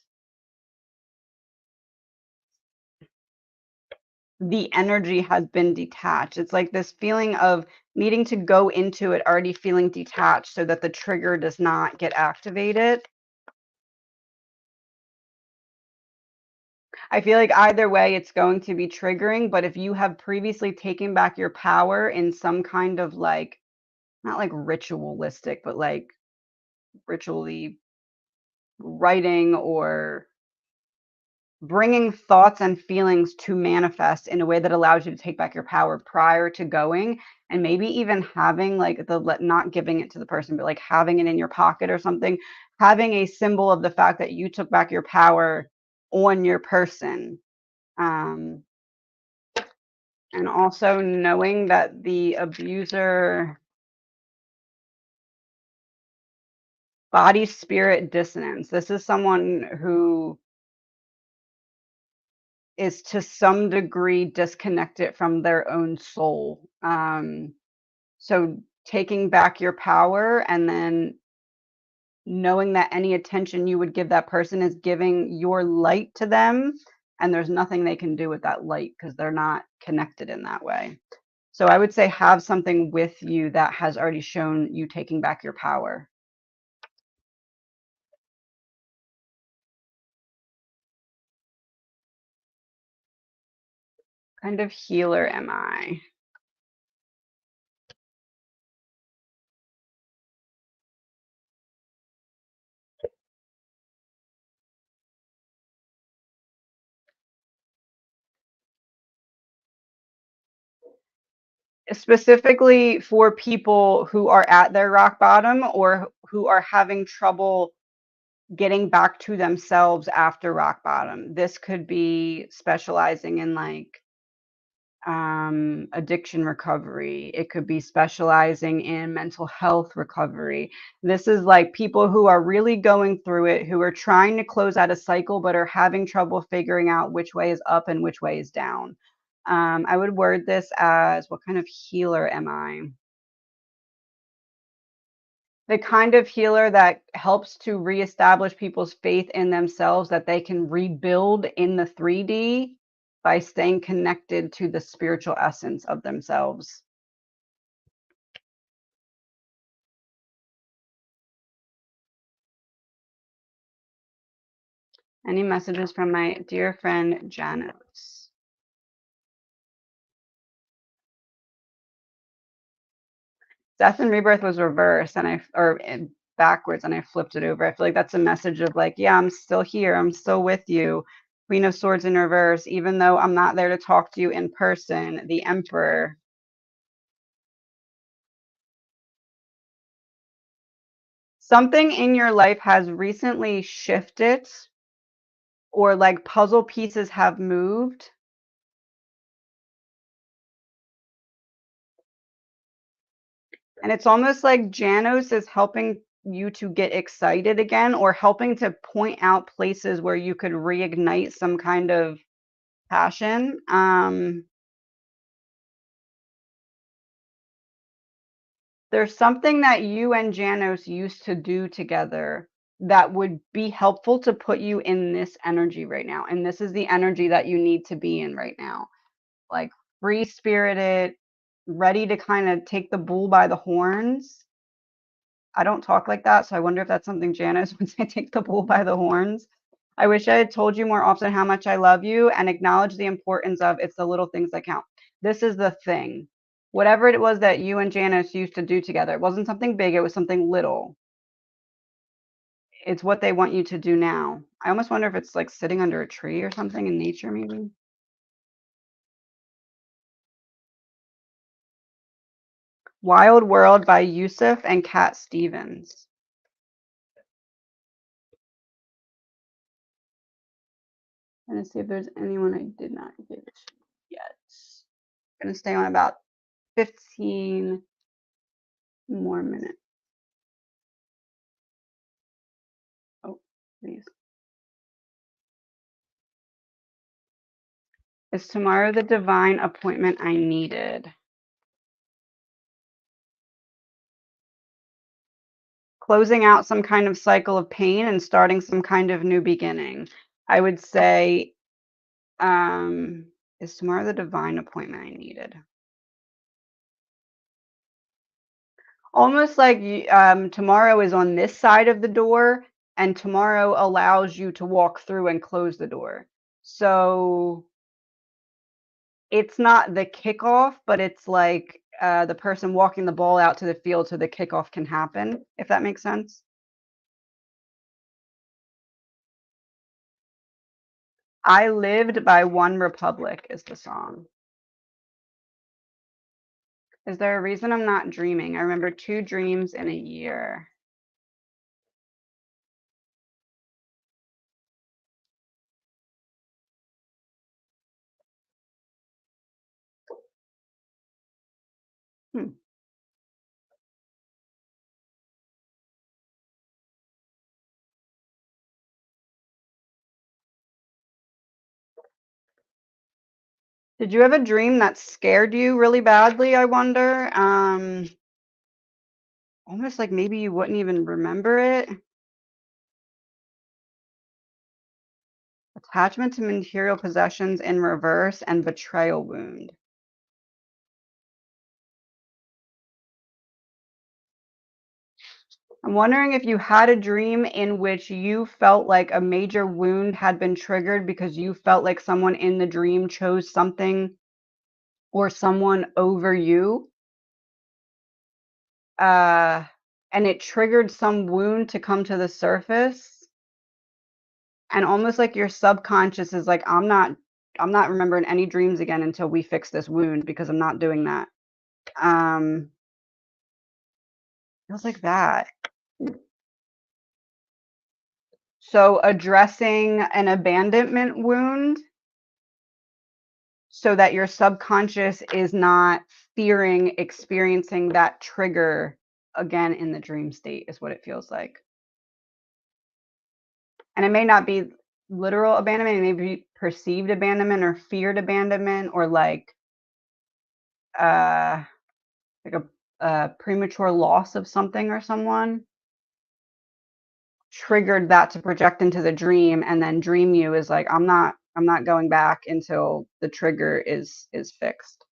Speaker 1: the energy has been detached. It's like this feeling of needing to go into it already feeling detached so that the trigger does not get activated. I feel like either way it's going to be triggering, but if you have previously taken back your power in some kind of like, not like ritualistic, but like ritually writing or bringing thoughts and feelings to manifest in a way that allows you to take back your power prior to going, and maybe even having like not giving it to the person, but like having it in your pocket or something, having a symbol of the fact that you took back your power on your person. um and also knowing that the abuser, body spirit dissonance, this is someone who is to some degree disconnected from their own soul. So taking back your power and then knowing that any attention you would give that person is giving your light to them, and there's nothing they can do with that light because they're not connected in that way. So I would say have something with you that has already shown you taking back your power. Kind of healer am I? Specifically for people who are at their rock bottom or who are having trouble getting back to themselves after rock bottom. This could be specializing in like addiction recovery. It could be specializing in mental health recovery. This is like people who are really going through it, who are trying to close out a cycle, but are having trouble figuring out which way is up and which way is down. I would word this as, what kind of healer am I? The kind of healer that helps to reestablish people's faith in themselves that they can rebuild in the 3D by staying connected to the spiritual essence of themselves. Any messages from my dear friend Janice? Death and rebirth was reversed and backwards, and I flipped it over. I feel like that's a message of like, yeah, I'm still here. I'm still with you. Queen of Swords in reverse, even though I'm not there to talk to you in person. The Emperor. Something in your life has recently shifted or like puzzle pieces have moved. And it's almost like Janos is helping you to get excited again or helping to point out places where you could reignite some kind of passion. There's something that you and Janos used to do together that would be helpful to put you in this energy right now. And this is the energy that you need to be in right now. Like free spirited, ready to kind of take the bull by the horns. I don't talk like that, so I wonder if that's something Janice would say, take the bull by the horns. I wish I had told you more often how much I love you and acknowledge the importance of it's the little things that count. This is the thing. Whatever it was that you and Janice used to do together, it wasn't something big, it was something little. It's what they want you to do now. I almost wonder if it's like sitting under a tree or something in nature, maybe. Wild World by Yusuf and Cat Stevens. I'm gonna see if there's anyone I did not give it to yet. I'm gonna stay on about 15 more minutes. Oh, please. Is tomorrow the divine appointment I needed? Closing out some kind of cycle of pain and starting some kind of new beginning. I would say, is tomorrow the divine appointment I needed? Almost like tomorrow is on this side of the door, and tomorrow allows you to walk through and close the door. So it's not the kickoff, but it's like the person walking the ball out to the field so the kickoff can happen, if that makes sense. I Lived by One Republic is the song. Is there a reason I'm not dreaming? I remember 2 dreams in a year. Hmm. Did you have a dream that scared you really badly, I wonder? Almost like maybe you wouldn't even remember it. Attachment to material possessions in reverse and betrayal wound. I'm wondering if you had a dream in which you felt like a major wound had been triggered because you felt like someone in the dream chose something or someone over you. Uh, and it triggered some wound to come to the surface. And almost like your subconscious is like, I'm not remembering any dreams again until we fix this wound because I'm not doing that. Feels like that. So addressing an abandonment wound so that your subconscious is not fearing experiencing that trigger again in the dream state is what it feels like. And it may not be literal abandonment, it may be perceived abandonment or feared abandonment or uh like a premature loss of something or someone triggered that to project into the dream, and then dream you is like, I'm not going back until the trigger is fixed.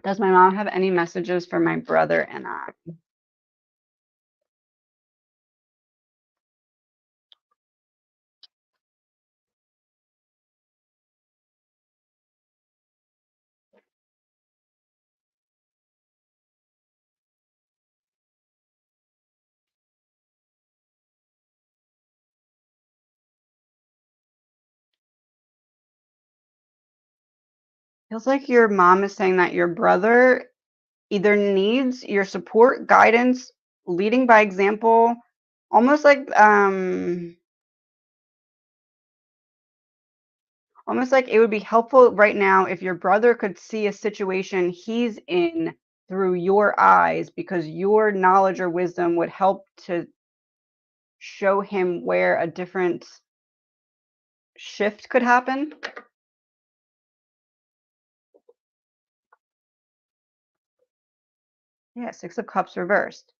Speaker 1: Does my mom have any messages for my brother and I? Feels like your mom is saying that your brother either needs your support, guidance, leading by example, Almost like, almost like it would be helpful right now if your brother could see a situation he's in through your eyes, because your knowledge or wisdom would help to show him where a different shift could happen. Yeah, Six of Cups reversed.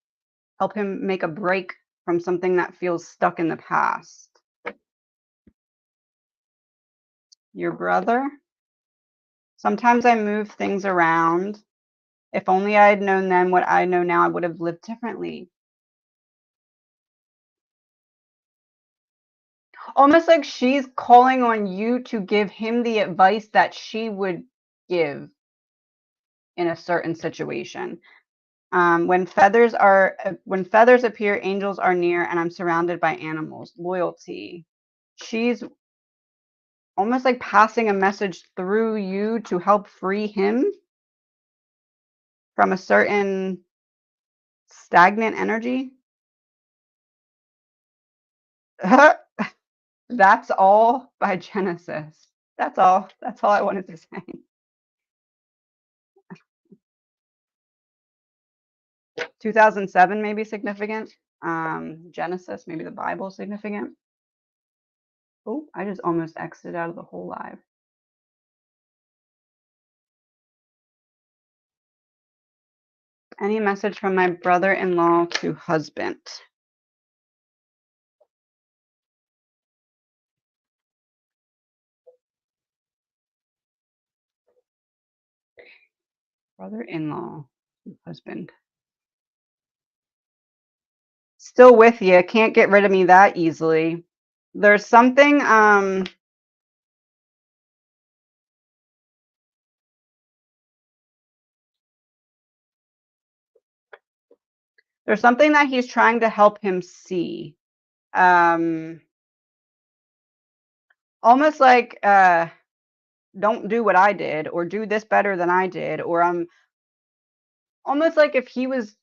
Speaker 1: Help him make a break from something that feels stuck in the past. Your brother? Sometimes I move things around. If only I had known then what I know now, I would have lived differently. Almost like she's calling on you to give him the advice that she would give in a certain situation. When feathers appear, angels are near, and I'm surrounded by animals. Loyalty. She's almost like passing a message through you to help free him from a certain stagnant energy. That's all by Genesis. That's all. That's all I wanted to say. 2007 may be significant. Genesis, maybe the Bible is significant. Oh, I just almost exited out of the whole live. Any message from my brother-in-law to husband? Brother-in-law to husband. Still with you. Can't get rid of me that easily. There's something there's something that he's trying to help him see. Almost like don't do what I did, or do this better than I did, or almost like if he was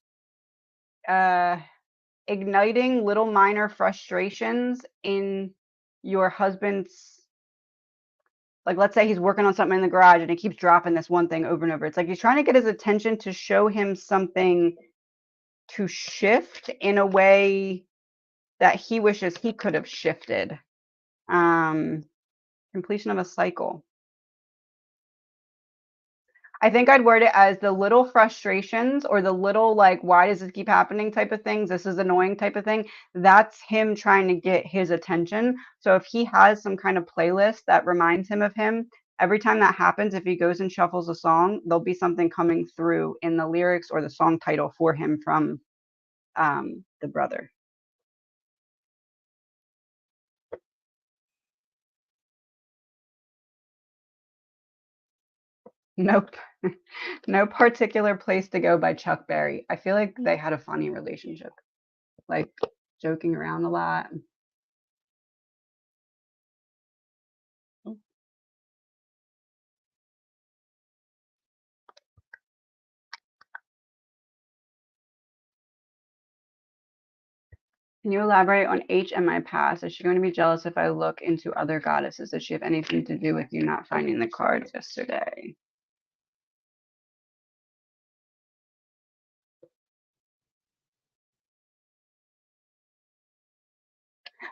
Speaker 1: uh igniting little minor frustrations in your husband's, like, let's say he's working on something in the garage and he keeps dropping this one thing over and over. It's like he's trying to get his attention to show him something to shift in a way that he wishes he could have shifted. Um, Completion of a cycle. I think I'd word it as the little frustrations, or the little, like, why does this keep happening type of things, this is annoying type of thing. That's him trying to get his attention. So if he has some kind of playlist that reminds him of him, every time that happens, if he goes and shuffles a song, there'll be something coming through in the lyrics or the song title for him from the brother. Nope. No particular place to go by Chuck Berry. I feel like they had a funny relationship, like joking around a lot. Can you elaborate on H and my past? Is she going to be jealous if I look into other goddesses? Does she have anything to do with you not finding the cards yesterday?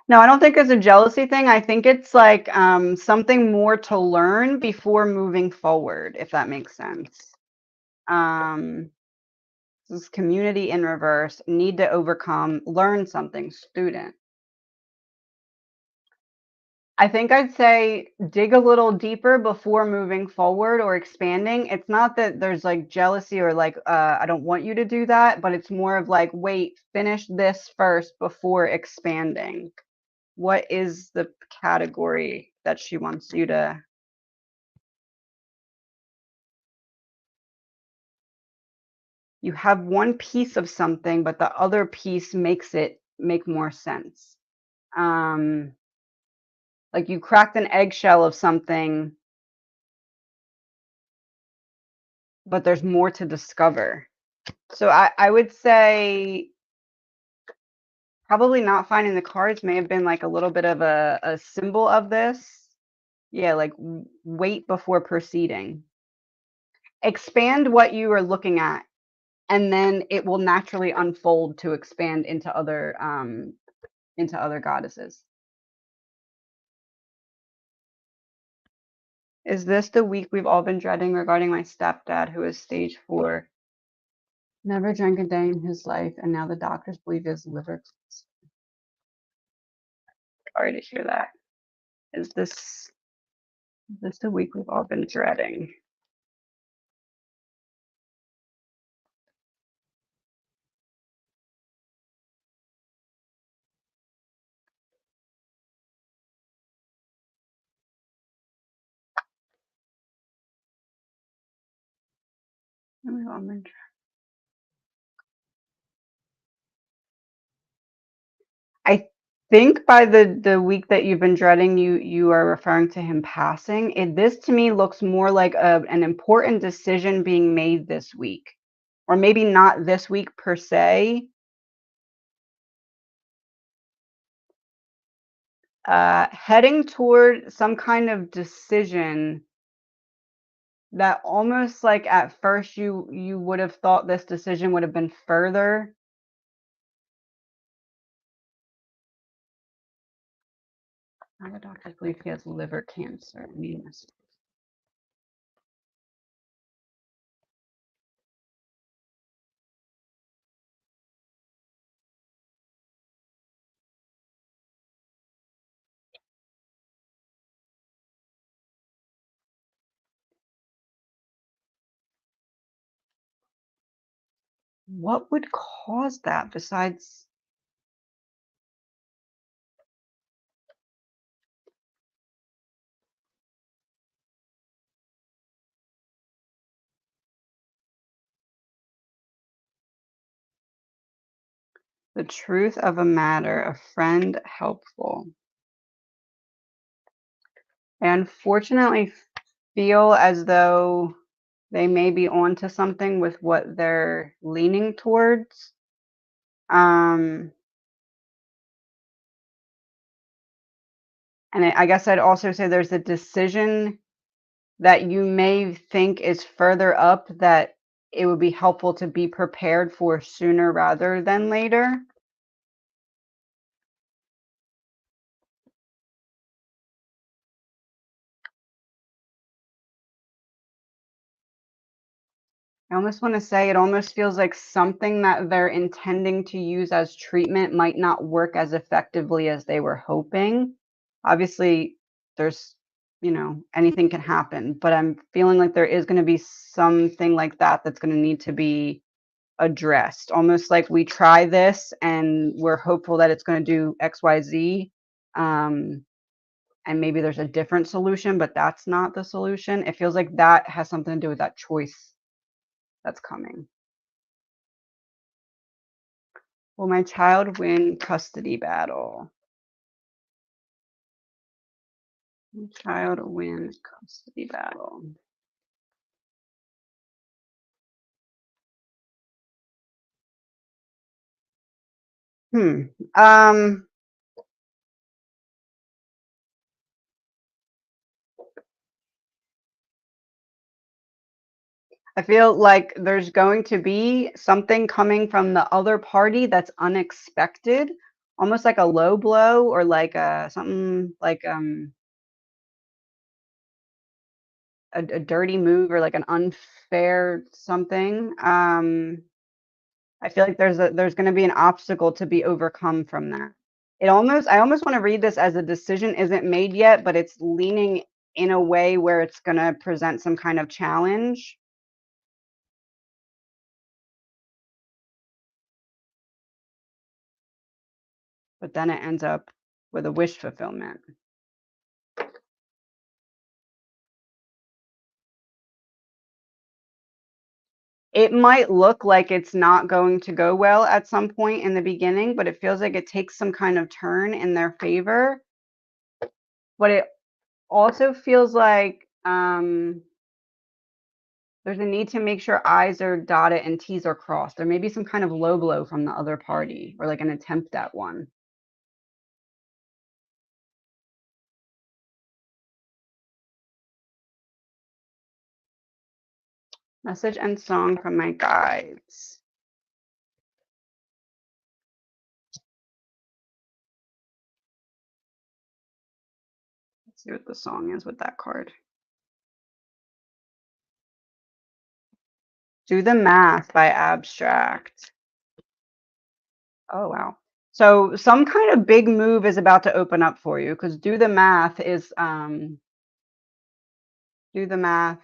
Speaker 1: No, I don't think it's a jealousy thing. I think it's like something more to learn before moving forward, if that makes sense. Um, this is community in reverse, need to overcome, learn something, student. I think I'd say dig a little deeper before moving forward or expanding. It's not that there's like jealousy or like, I don't want you to do that, but it's more of like, wait, finish this first before expanding. What is the category that she wants you to? You have one piece of something, but the other piece makes it make more sense. Um, like you cracked an eggshell of something, but there's more to discover. So I would say Probably not finding the cards may have been like a little bit of a symbol of this. Yeah, like wait before proceeding. Expand what you are looking at, and then it will naturally unfold to expand into other goddesses. Is this the week we've all been dreading regarding my stepdad, who is stage 4? Never drank a day in his life, and now the doctors believe he has liver cancer. Sorry to hear that. Is this the week we've all been dreading? We've all been I think by the week that you've been dreading, you are referring to him passing. This to me looks more like an important decision being made this week, or maybe not this week per se. Heading toward some kind of decision that almost like at first you would have thought this decision would have been further. Now the doctors believe he has liver cancer. Yes. What would cause that besides the truth of a matter, a friend helpful? I unfortunately feel as though they may be onto something with what they're leaning towards. Um, and I guess I'd also say there's a decision that you may think is further up that it would be helpful to be prepared for sooner rather than later. I almost want to say it almost feels like something that they're intending to use as treatment might not work as effectively as they were hoping. Obviously, there's, anything can happen, but I'm feeling like there is going to be something like that that's going to need to be addressed. Almost like we try this and we're hopeful that it's going to do XYZ. Um, and maybe there's a different solution, but that's not the solution. It feels like that has something to do with that choice that's coming. Will my child win custody battle? My child win custody battle. Hmm. Um, I feel like there's going to be something coming from the other party that's unexpected, almost like a low blow or like something like a dirty move or like an unfair something. I feel like there's going to be an obstacle to be overcome from that. I almost want to read this as a decision isn't made yet, but it's leaning in a way where it's going to present some kind of challenge. But then it ends up with a wish fulfillment. It might look like it's not going to go well at some point in the beginning, but it feels like it takes some kind of turn in their favor. But it also feels like There's a need to make sure I's are dotted and T's are crossed. There may be some kind of low blow from the other party or like an attempt at one. Message and song from my guides. Let's see what the song is with that card. Do the Math by Abstract. Oh, wow. So some kind of big move is about to open up for you because Do the Math is do the math.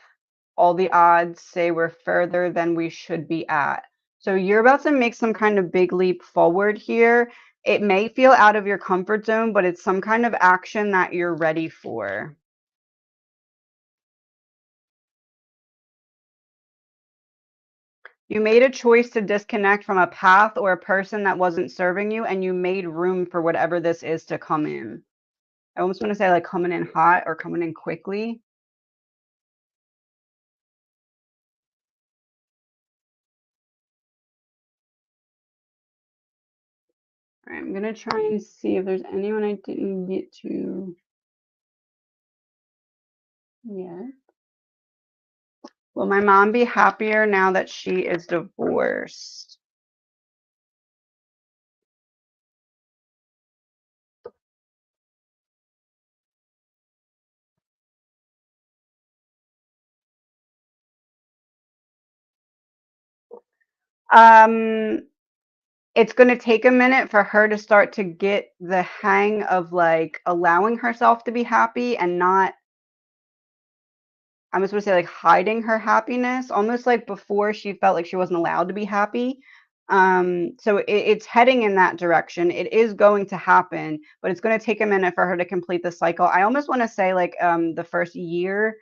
Speaker 1: All the odds say we're further than we should be at. So you're about to make some kind of big leap forward here. It may feel out of your comfort zone, but it's some kind of action that you're ready for. You made a choice to disconnect from a path or a person that wasn't serving you, and you made room for whatever this is to come in. I almost want to say like coming in hot or coming in quickly. All right, I'm going to try and see if there's anyone I didn't get to yet. Will my mom be happier now that she is divorced? It's going to take a minute for her to start to get the hang of like allowing herself to be happy and not, I'm supposed to say, like hiding her happiness, almost like before she felt like she wasn't allowed to be happy. So it's heading in that direction. It is going to happen, but it's going to take a minute for her to complete the cycle. I almost want to say like the first year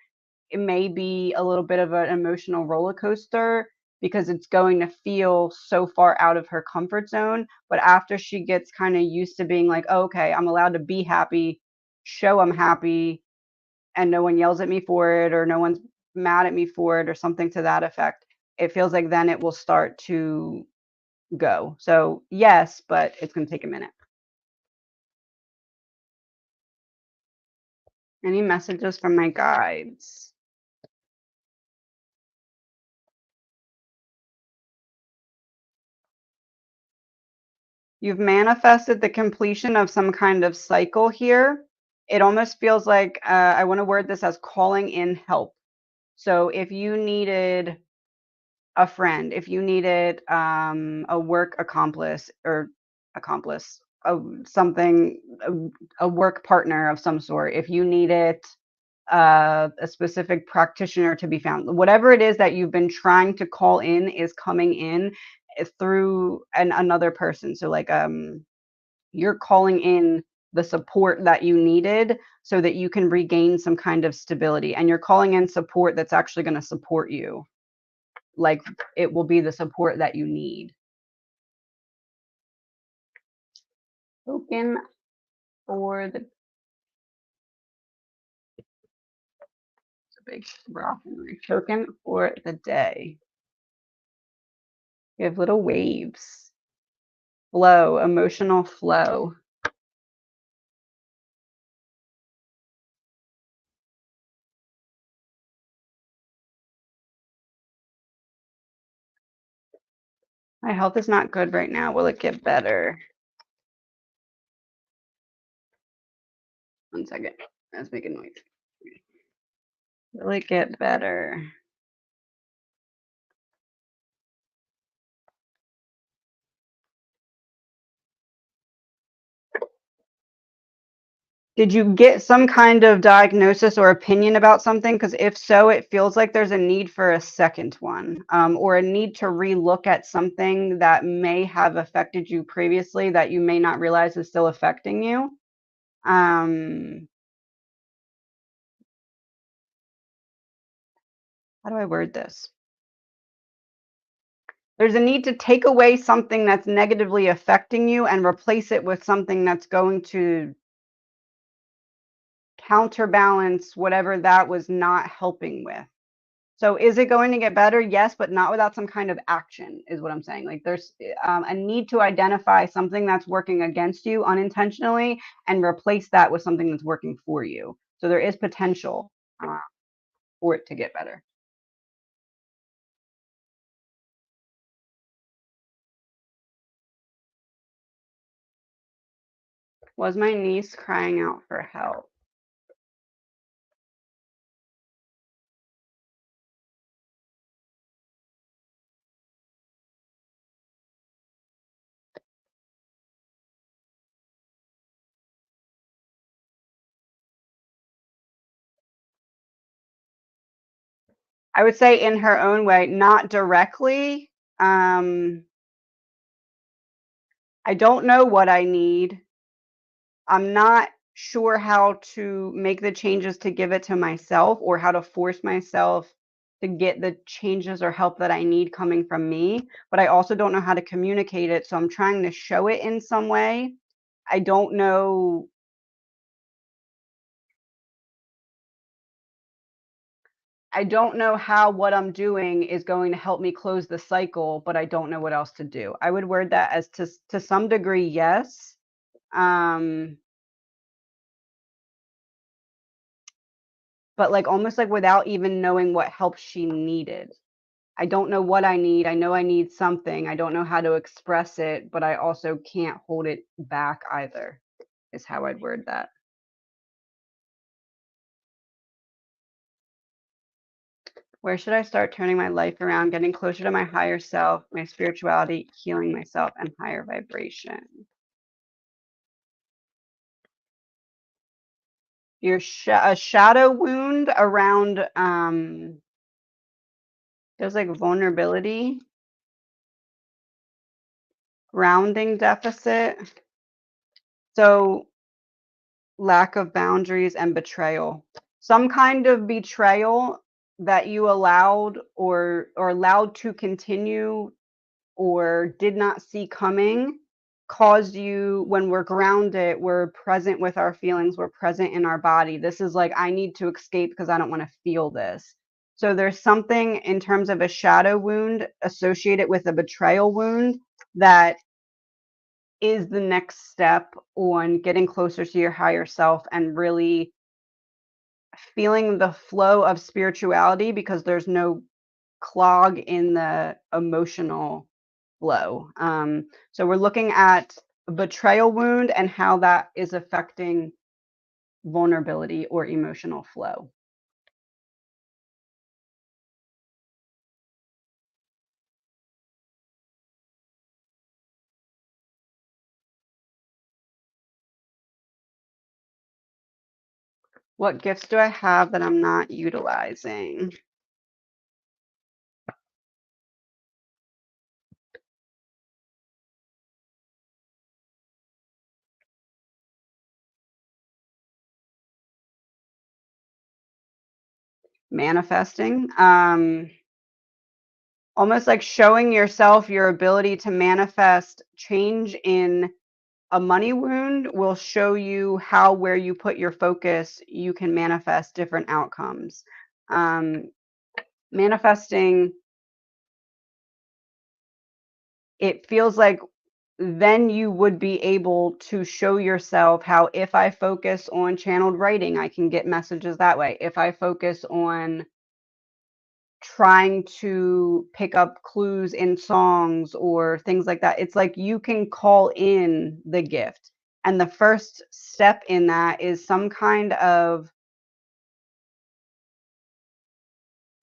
Speaker 1: it may be a little bit of an emotional roller coaster because it's going to feel so far out of her comfort zone. But after she gets kind of used to being like, oh, okay, I'm allowed to be happy, show I'm happy, and no one yells at me for it, or no one's mad at me for it, or something to that effect, it feels like then it will start to go. So, yes, but it's going to take a minute. Any messages from my guides? You've manifested the completion of some kind of cycle here. It almost feels like I want to word this as calling in help. So if you needed a friend, if you needed a work accomplice, something, a work partner of some sort, if you needed a specific practitioner to be found, whatever it is that you've been trying to call in is coming in through another person. So like you're calling in the support that you needed so that you can regain some kind of stability, and you're calling in support that's actually going to support you, like it will be the support that you need. Token for the it's a big rock token for the day. You have little waves, flow, emotional flow. My health is not good right now. Will it get better? One second. Let's make a noise. Will it get better? Did you get some kind of diagnosis or opinion about something? Because if so, it feels like there's a need for a second one, or a need to relook at something that may have affected you previously that you may not realize is still affecting you. How do I word this? There's a need to take away something that's negatively affecting you and replace it with something that's going to counterbalance whatever that was not helping with. So is it going to get better? Yes, but not without some kind of action, is what I'm saying. Like there's a need to identify something that's working against you unintentionally and replace that with something that's working for you. So there is potential for it to get better. Was my niece crying out for help? I would say in her own way, not directly. I don't know what I need. I'm not sure how to make the changes to give it to myself or how to force myself to get the changes or help that I need coming from me, but I also don't know how to communicate it, so I'm trying to show it in some way. I don't know I don't know how what I'm doing is going to help me close the cycle, but I don't know what else to do. I would word that as to some degree, yes. Um, but like almost like without even knowing what help she needed. I don't know what I need. I know I need something. I don't know how to express it, but I also can't hold it back either, is how I'd word that. Where should I start turning my life around, getting closer to my higher self, my spirituality, healing myself, and higher vibration? Your a shadow wound around feels like vulnerability, grounding deficit. So lack of boundaries and betrayal. Some kind of betrayal that you allowed or allowed to continue or did not see coming caused you when we're grounded, we're present with our feelings, we're present in our body. This is like, I need to escape because I don't want to feel this. So there's something in terms of a shadow wound associated with a betrayal wound that is the next step on getting closer to your higher self and really feeling the flow of spirituality because there's no clog in the emotional flow. So we're looking at a betrayal wound and how that is affecting vulnerability or emotional flow. What gifts do I have that I'm not utilizing? Manifesting. Almost like showing yourself your ability to manifest change in a money wound will show you how where you put your focus, you can manifest different outcomes. Manifesting, it feels like then you would be able to show yourself how if I focus on channeled writing, I can get messages that way. If I focus on trying to pick up clues in songs or things like that, it's like you can call in the gift. And the first step in that is some kind of,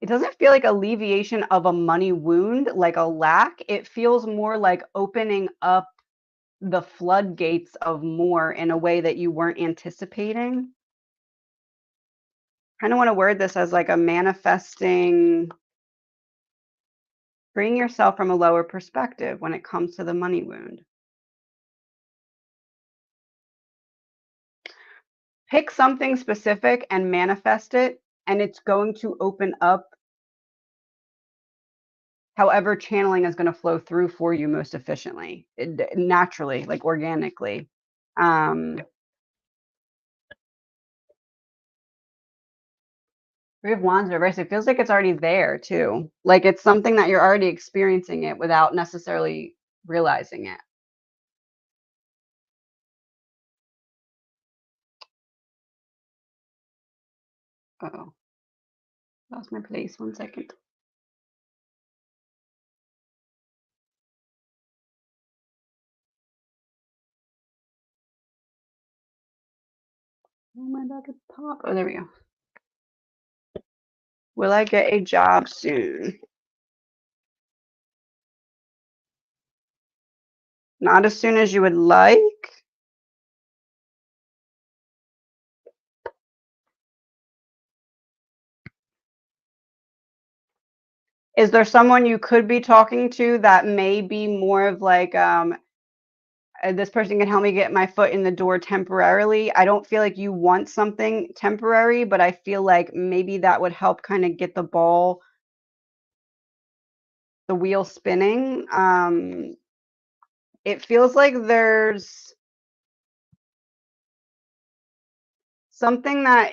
Speaker 1: it doesn't feel like alleviation of a money wound, like a lack. It feels more like opening up the floodgates of more in a way that you weren't anticipating. Kind of want to word this as like a manifesting, bring yourself from a lower perspective when it comes to the money wound. Pick something specific and manifest it, and it's going to open up however channeling is going to flow through for you most efficiently, naturally, like organically. Um, Three of Wands reversed, it feels like it's already there too. Like it's something that you're already experiencing it without necessarily realizing it. Uh-oh. Lost my place. 1 second. Oh, my back is pop. Oh, there we go. Will I get a job soon? Not as soon as you would like. Is there someone you could be talking to that may be more of like, this person can help me get my foot in the door temporarily? I don't feel like you want something temporary, but I feel like maybe that would help kind of get the wheel spinning. It feels like there's something that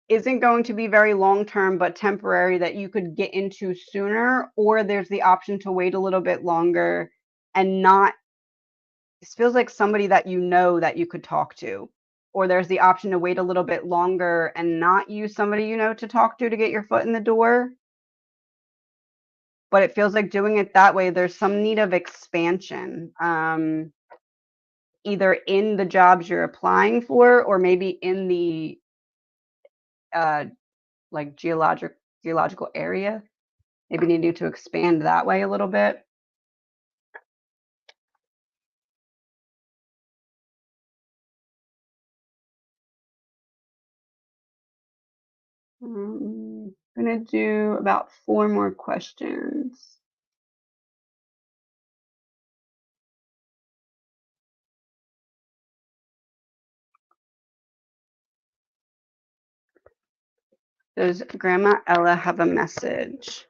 Speaker 1: isn't going to be very long term, but temporary that you could get into sooner, or there's the option to wait a little bit longer and not. This feels like somebody that you know that you could talk to, or there's the option to wait a little bit longer and not use somebody you know to talk to get your foot in the door. But it feels like doing it that way, there's some need of expansion, either in the jobs you're applying for or maybe in the uh, like geological area. Maybe need to expand that way a little bit. I'm gonna do about 4 more questions. Does Grandma Ella have a message?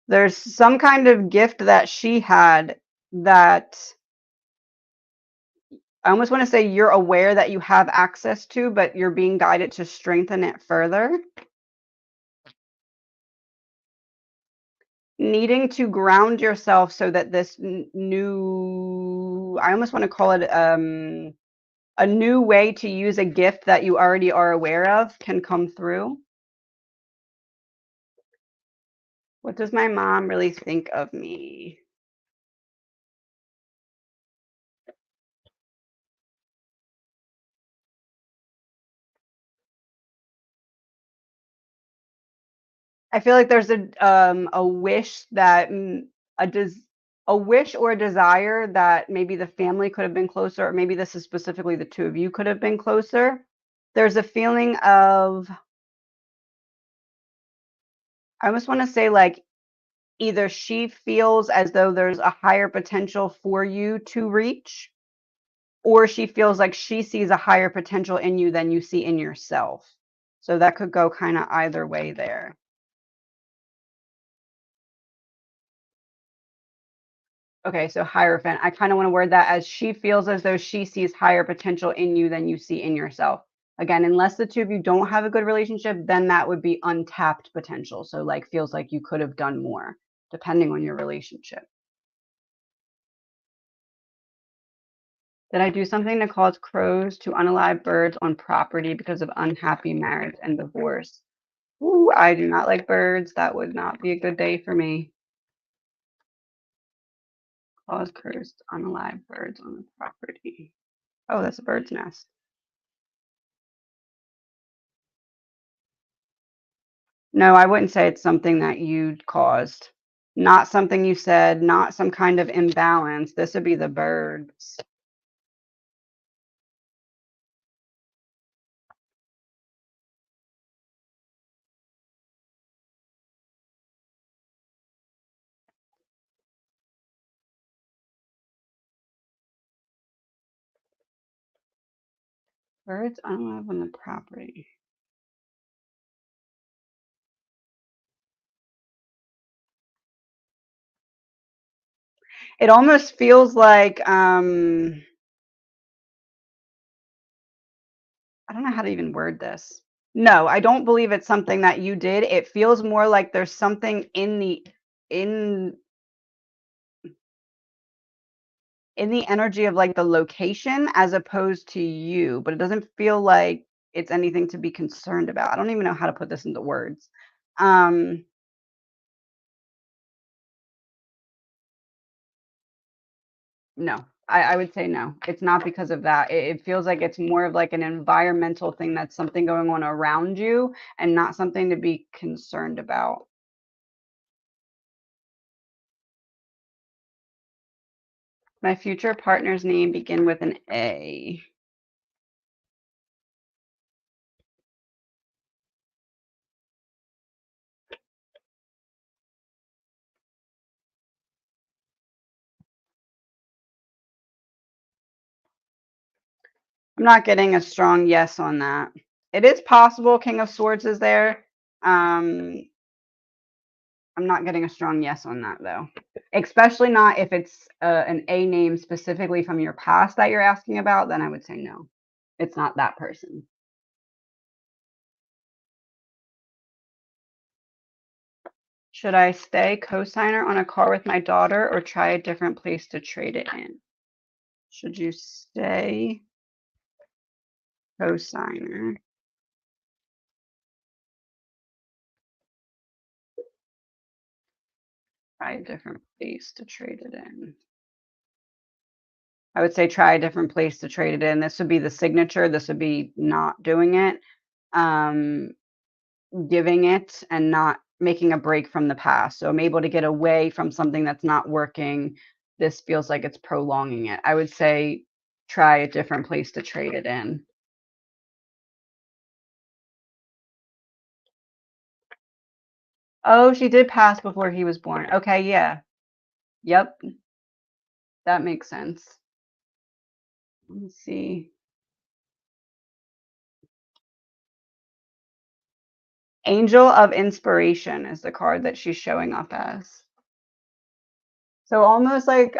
Speaker 1: There's some kind of gift that she had that I almost want to say you're aware that you have access to, but you're being guided to strengthen it further. Needing to ground yourself so that this new, I almost want to call it a new way to use a gift that you already are aware of can come through. What does my mom really think of me? I feel like there's a wish that a wish or a desire that maybe the family could have been closer, or maybe this is specifically the two of you could have been closer. There's a feeling of, I almost want to say like either she feels as though there's a higher potential for you to reach, or she feels like she sees a higher potential in you than you see in yourself. So that could go kind of either way there. Okay, so Hierophant. I kind of want to word that as she feels as though she sees higher potential in you than you see in yourself. Again, unless the two of you don't have a good relationship, then that would be untapped potential. So, like, feels like you could have done more depending on your relationship. Did I do something to cause crows to unalive birds on property because of unhappy marriage and divorce? Ooh, I do not like birds. That would not be a good day for me. Cause crows to unalive birds on the property. Oh, that's a bird's nest. No, I wouldn't say it's something that you caused. Not something you said, not some kind of imbalance. This would be the birds. Birds unalive on the property. It almost feels like, I don't know how to even word this. No, I don't believe it's something that you did. It feels more like there's something in in the energy of, like, the location as opposed to you, but it doesn't feel like it's anything to be concerned about. I don't even know how to put this into words. Um, no, I would say no. It's not because of that. It feels like it's more of like an environmental thing that's something going on around you and not something to be concerned about. My future partner's name begin with an A. I'm not getting a strong yes on that. It is possible King of Swords is there. Um, I'm not getting a strong yes on that though. Especially not if it's an A name specifically from your past that you're asking about, then I would say no. It's not that person. Should I stay co-signer on a car with my daughter or try a different place to trade it in? Should you stay co-signer? Try a different place to trade it in. I would say try a different place to trade it in. This would be the signature. This would be not doing it, um, giving it, and not making a break from the past. So I'm able to get away from something that's not working. This feels like it's prolonging it. I would say try a different place to trade it in. Oh, she did pass before he was born. Okay, yeah. Yep, that makes sense. Let me see. Angel of Inspiration is the card that she's showing up as. So almost like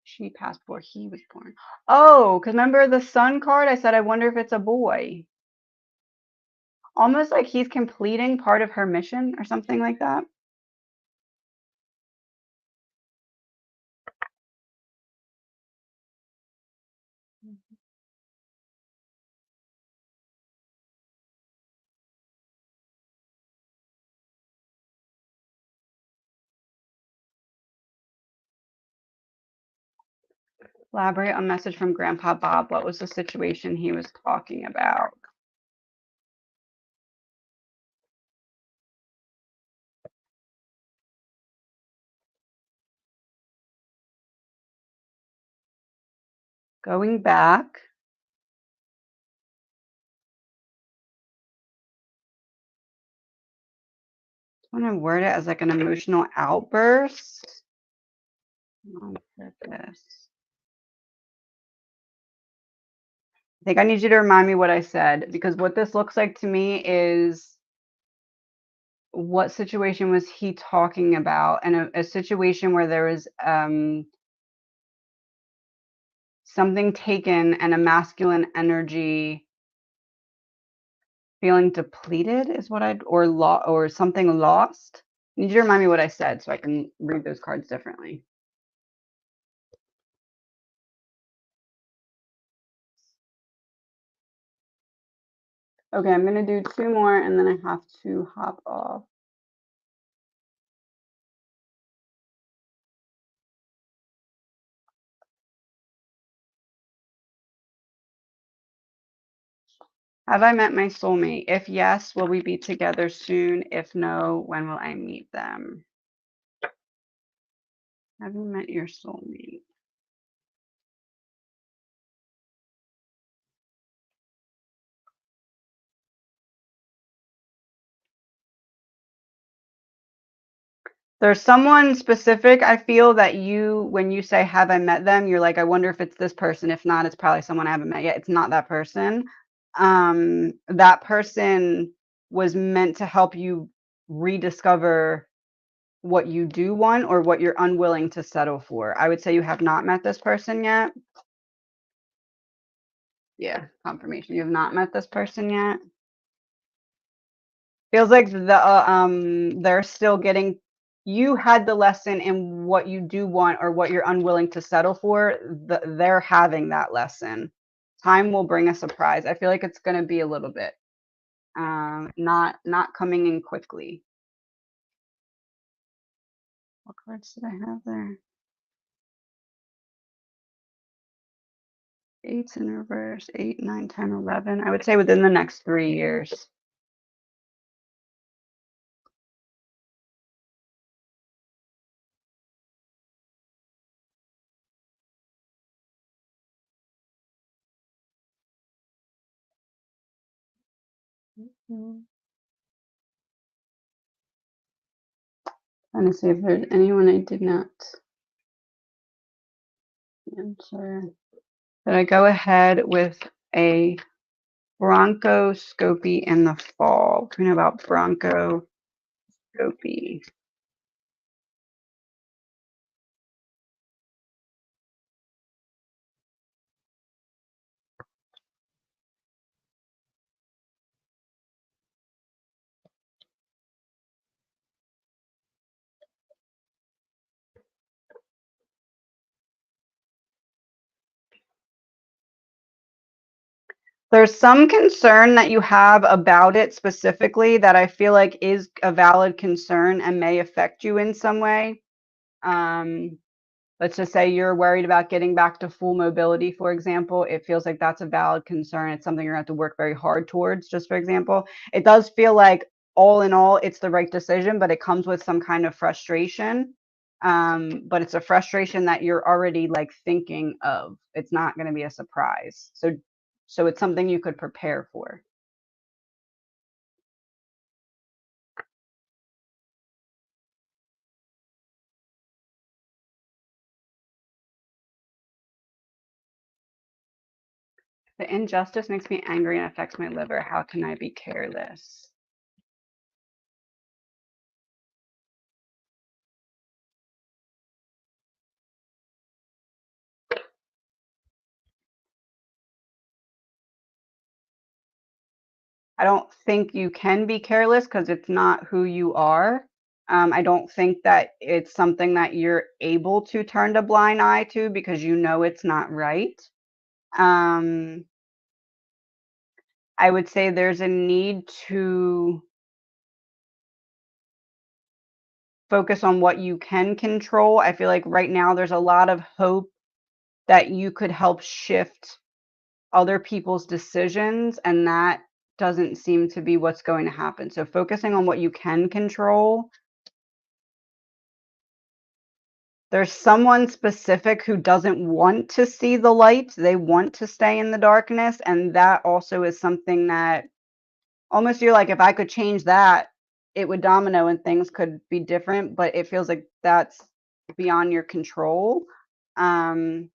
Speaker 1: she passed before he was born. Oh, because remember the sun card? I said I wonder if it's a boy. Almost like he's completing part of her mission or something like that. Elaborate on message from Grandpa Bob. What was the situation he was talking about? Going back. I want to word it as like an emotional outburst on purpose. I think I need you to remind me what I said because what this looks like to me is what situation was he talking about? And a situation where there was something taken and a masculine energy feeling depleted is what I'd or something lost. I need you to remind me what I said so I can read those cards differently. Okay, I'm gonna do two more and then I have to hop off. Have I met my soulmate? If yes, will we be together soon? If no, when will I meet them? Have you met your soulmate? There's someone specific, I feel that when you say, "Have I met them?" You're like, "I wonder if it's this person. If not, it's probably someone I haven't met yet." It's not that person. That person was meant to help you rediscover what you do want or what you're unwilling to settle for. I would say you have not met this person yet. Yeah, confirmation. You have not met this person yet. Feels like they're still getting, you had the lesson in what you do want or what you're unwilling to settle for. They're having that lesson. Time will bring a surprise. I feel like it's going to be a little bit not coming in quickly. What cards did I have there? Eights in reverse, 8, 9, 10, 11. I would say within the next 3 years. Trying to see if there's anyone I did not answer. Did I go ahead with a bronchoscopy in the fall? What do we know about bronchoscopy? There's some concern that you have about it specifically that I feel like is a valid concern and may affect you in some way. Let's just say you're worried about getting back to full mobility, for example. It feels like that's a valid concern. It's something you're going to have to work very hard towards, just for example. It does feel like, all in all, it's the right decision, but it comes with some kind of frustration. But it's a frustration that you're already like thinking of. It's not going to be a surprise. So it's something you could prepare for. The injustice makes me angry and affects my liver. How can I be careless? I don't think you can be careless because it's not who you are. I don't think that it's something that you're able to turn a blind eye to because you know it's not right. Um, I would say there's a need to focus on what you can control. I feel like right now there's a lot of hope that you could help shift other people's decisions, and that doesn't seem to be what's going to happen. So focusing on what you can control. There's someone specific who doesn't want to see the light. They want to stay in the darkness, and that also is something that almost you're like, if I could change that, it would domino and things could be different, but it feels like that's beyond your control. Um,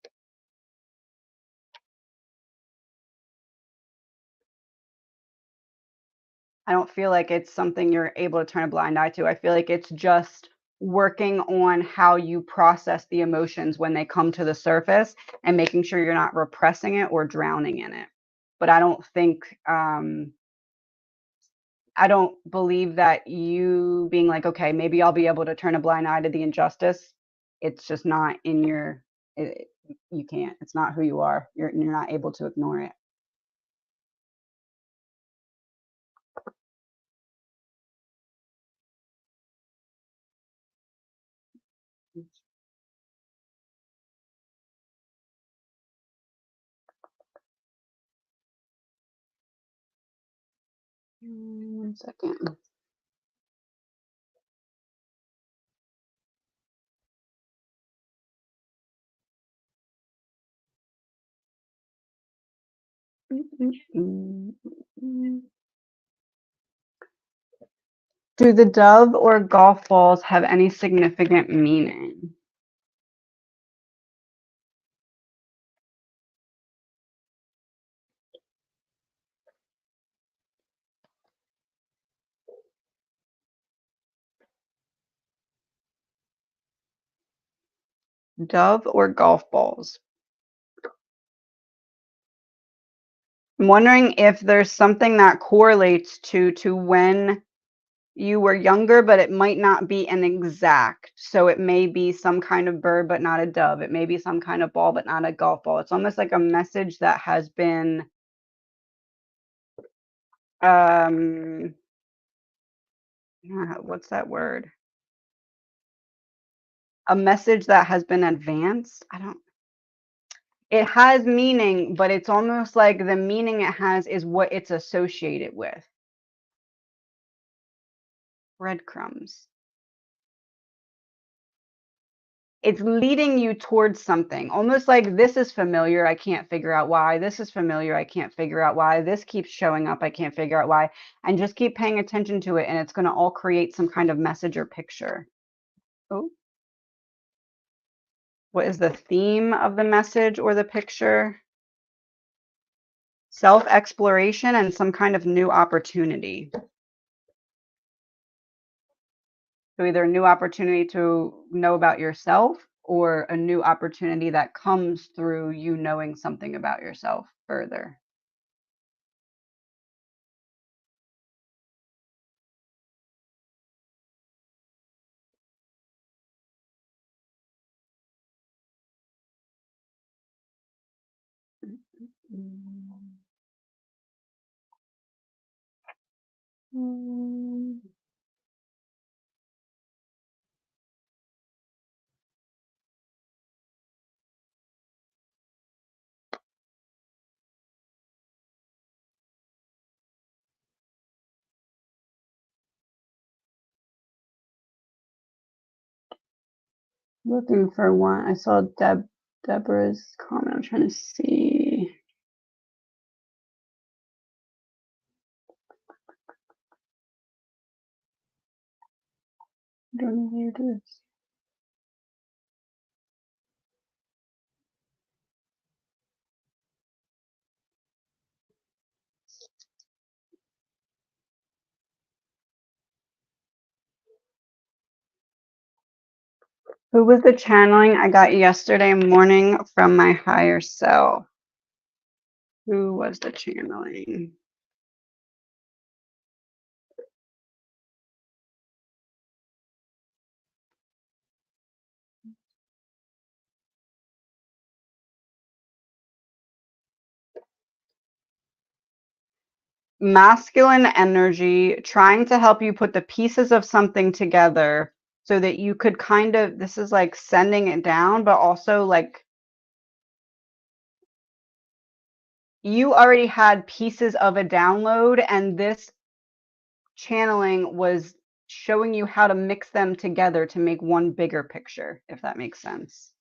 Speaker 1: I don't feel like it's something you're able to turn a blind eye to. I feel like it's just working on how you process the emotions when they come to the surface and making sure you're not repressing it or drowning in it. But I don't believe that you being like, okay, maybe I'll be able to turn a blind eye to the injustice. It's just not in your, it, you can't. It's not who you are. You're not able to ignore it. One second. Do the dove or golf balls have any significant meaning? Dove or golf balls? I'm wondering if there's something that correlates to when you were younger, but it might not be an exact. So it may be some kind of bird, but not a dove. It may be some kind of ball, but not a golf ball. It's almost like a message that has been um what's that word? A message that has been advanced. I don't It has meaning, but it's almost like the meaning it has is what it's associated with. Breadcrumbs. It's leading you towards something, almost like this is familiar, I can't figure out why. This is familiar, I can't figure out why. This keeps showing up, I can't figure out why. And just keep paying attention to it, and it's going to all create some kind of message or picture. Oh, what is the theme of the message or the picture? Self exploration and some kind of new opportunity. So either a new opportunity to know about yourself or a new opportunity that comes through you knowing something about yourself further. Mm. Mm. Looking for one. I saw Deborah's comment. I'm trying to see. I don't know where it is. Who was the channeling I got yesterday morning from my higher self? Who was the channeling? Masculine energy trying to help you put the pieces of something together so that you could kind of, this is like sending it down, but also like you already had pieces of a download, and this channeling was showing you how to mix them together to make one bigger picture, if that makes sense.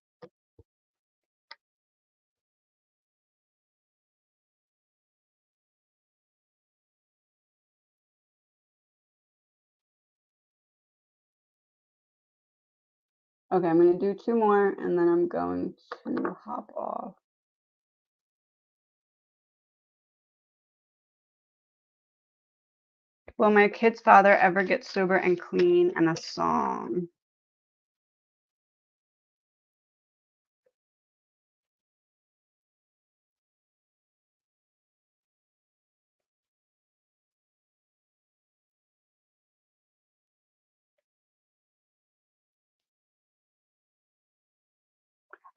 Speaker 1: Okay, I'm going to do two more and then I'm going to hop off. Will my kid's father ever get sober and clean? And a song.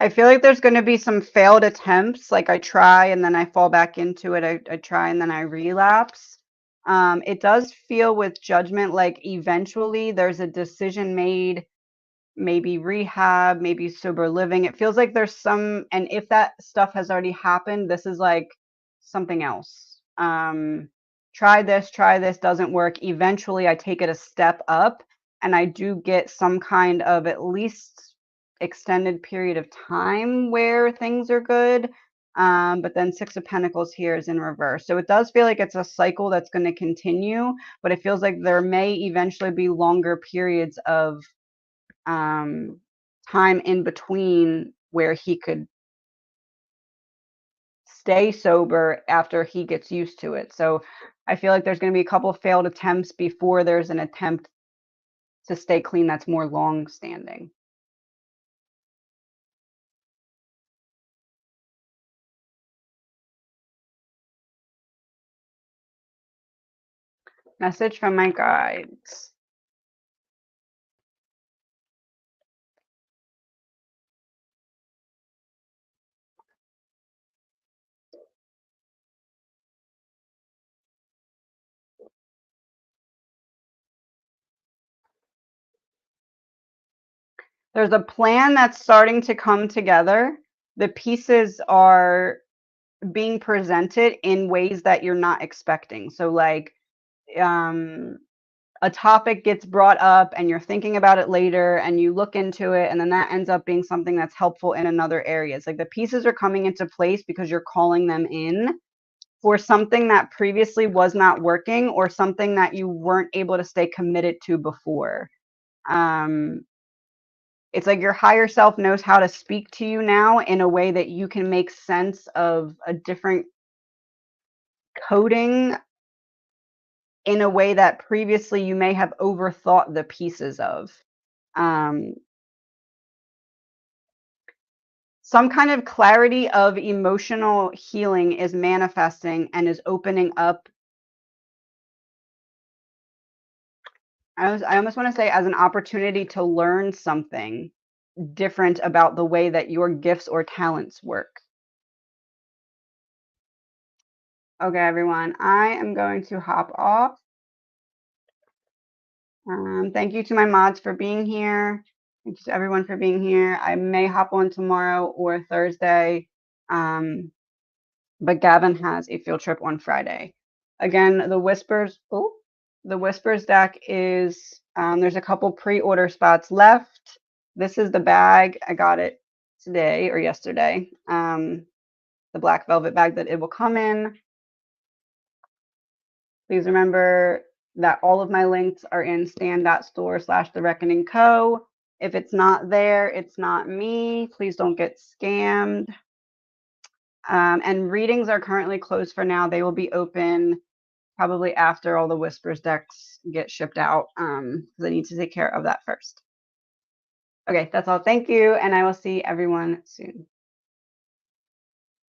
Speaker 1: I feel like there's going to be some failed attempts. Like I try and then I fall back into it. I try and then I relapse. It does feel with judgment like eventually there's a decision made, maybe rehab, maybe sober living. It feels like there's some, and if that stuff has already happened, this is like something else. Try this, doesn't work. Eventually, I take it a step up and I do get some kind of at least extended period of time where things are good. But then Six of Pentacles here is in reverse. So it does feel like it's a cycle that's going to continue, but it feels like there may eventually be longer periods of um, time in between where he could stay sober after he gets used to it. So I feel like there's going to be a couple of failed attempts before there's an attempt to stay clean that's more long standing. Message from my guides. There's a plan that's starting to come together. The pieces are being presented in ways that you're not expecting. So, like, um, a topic gets brought up and you're thinking about it later and you look into it, and then that ends up being something that's helpful in another areas. Like the pieces are coming into place because you're calling them in for something that previously was not working or something that you weren't able to stay committed to before. Um, it's like your higher self knows how to speak to you now in a way that you can make sense of a different coding in a way that previously you may have overthought the pieces of. Um, some kind of clarity of emotional healing is manifesting and is opening up. I almost want to say as an opportunity to learn something different about the way that your gifts or talents work. Okay, everyone, I am going to hop off. Thank you to my mods for being here. Thank you to everyone for being here. I may hop on tomorrow or Thursday, but Gavin has a field trip on Friday. Again, the Whispers deck is, there's a couple pre-order spots left. This is the bag. I got it today or yesterday. The black velvet bag that it will come in. Please remember that all of my links are in stan.store/The Reckoning Co. If it's not there, it's not me. Please don't get scammed. And readings are currently closed for now. They will be open probably after all the Whispers decks get shipped out, because I need to take care of that first. Okay, that's all. Thank you, and I will see everyone soon.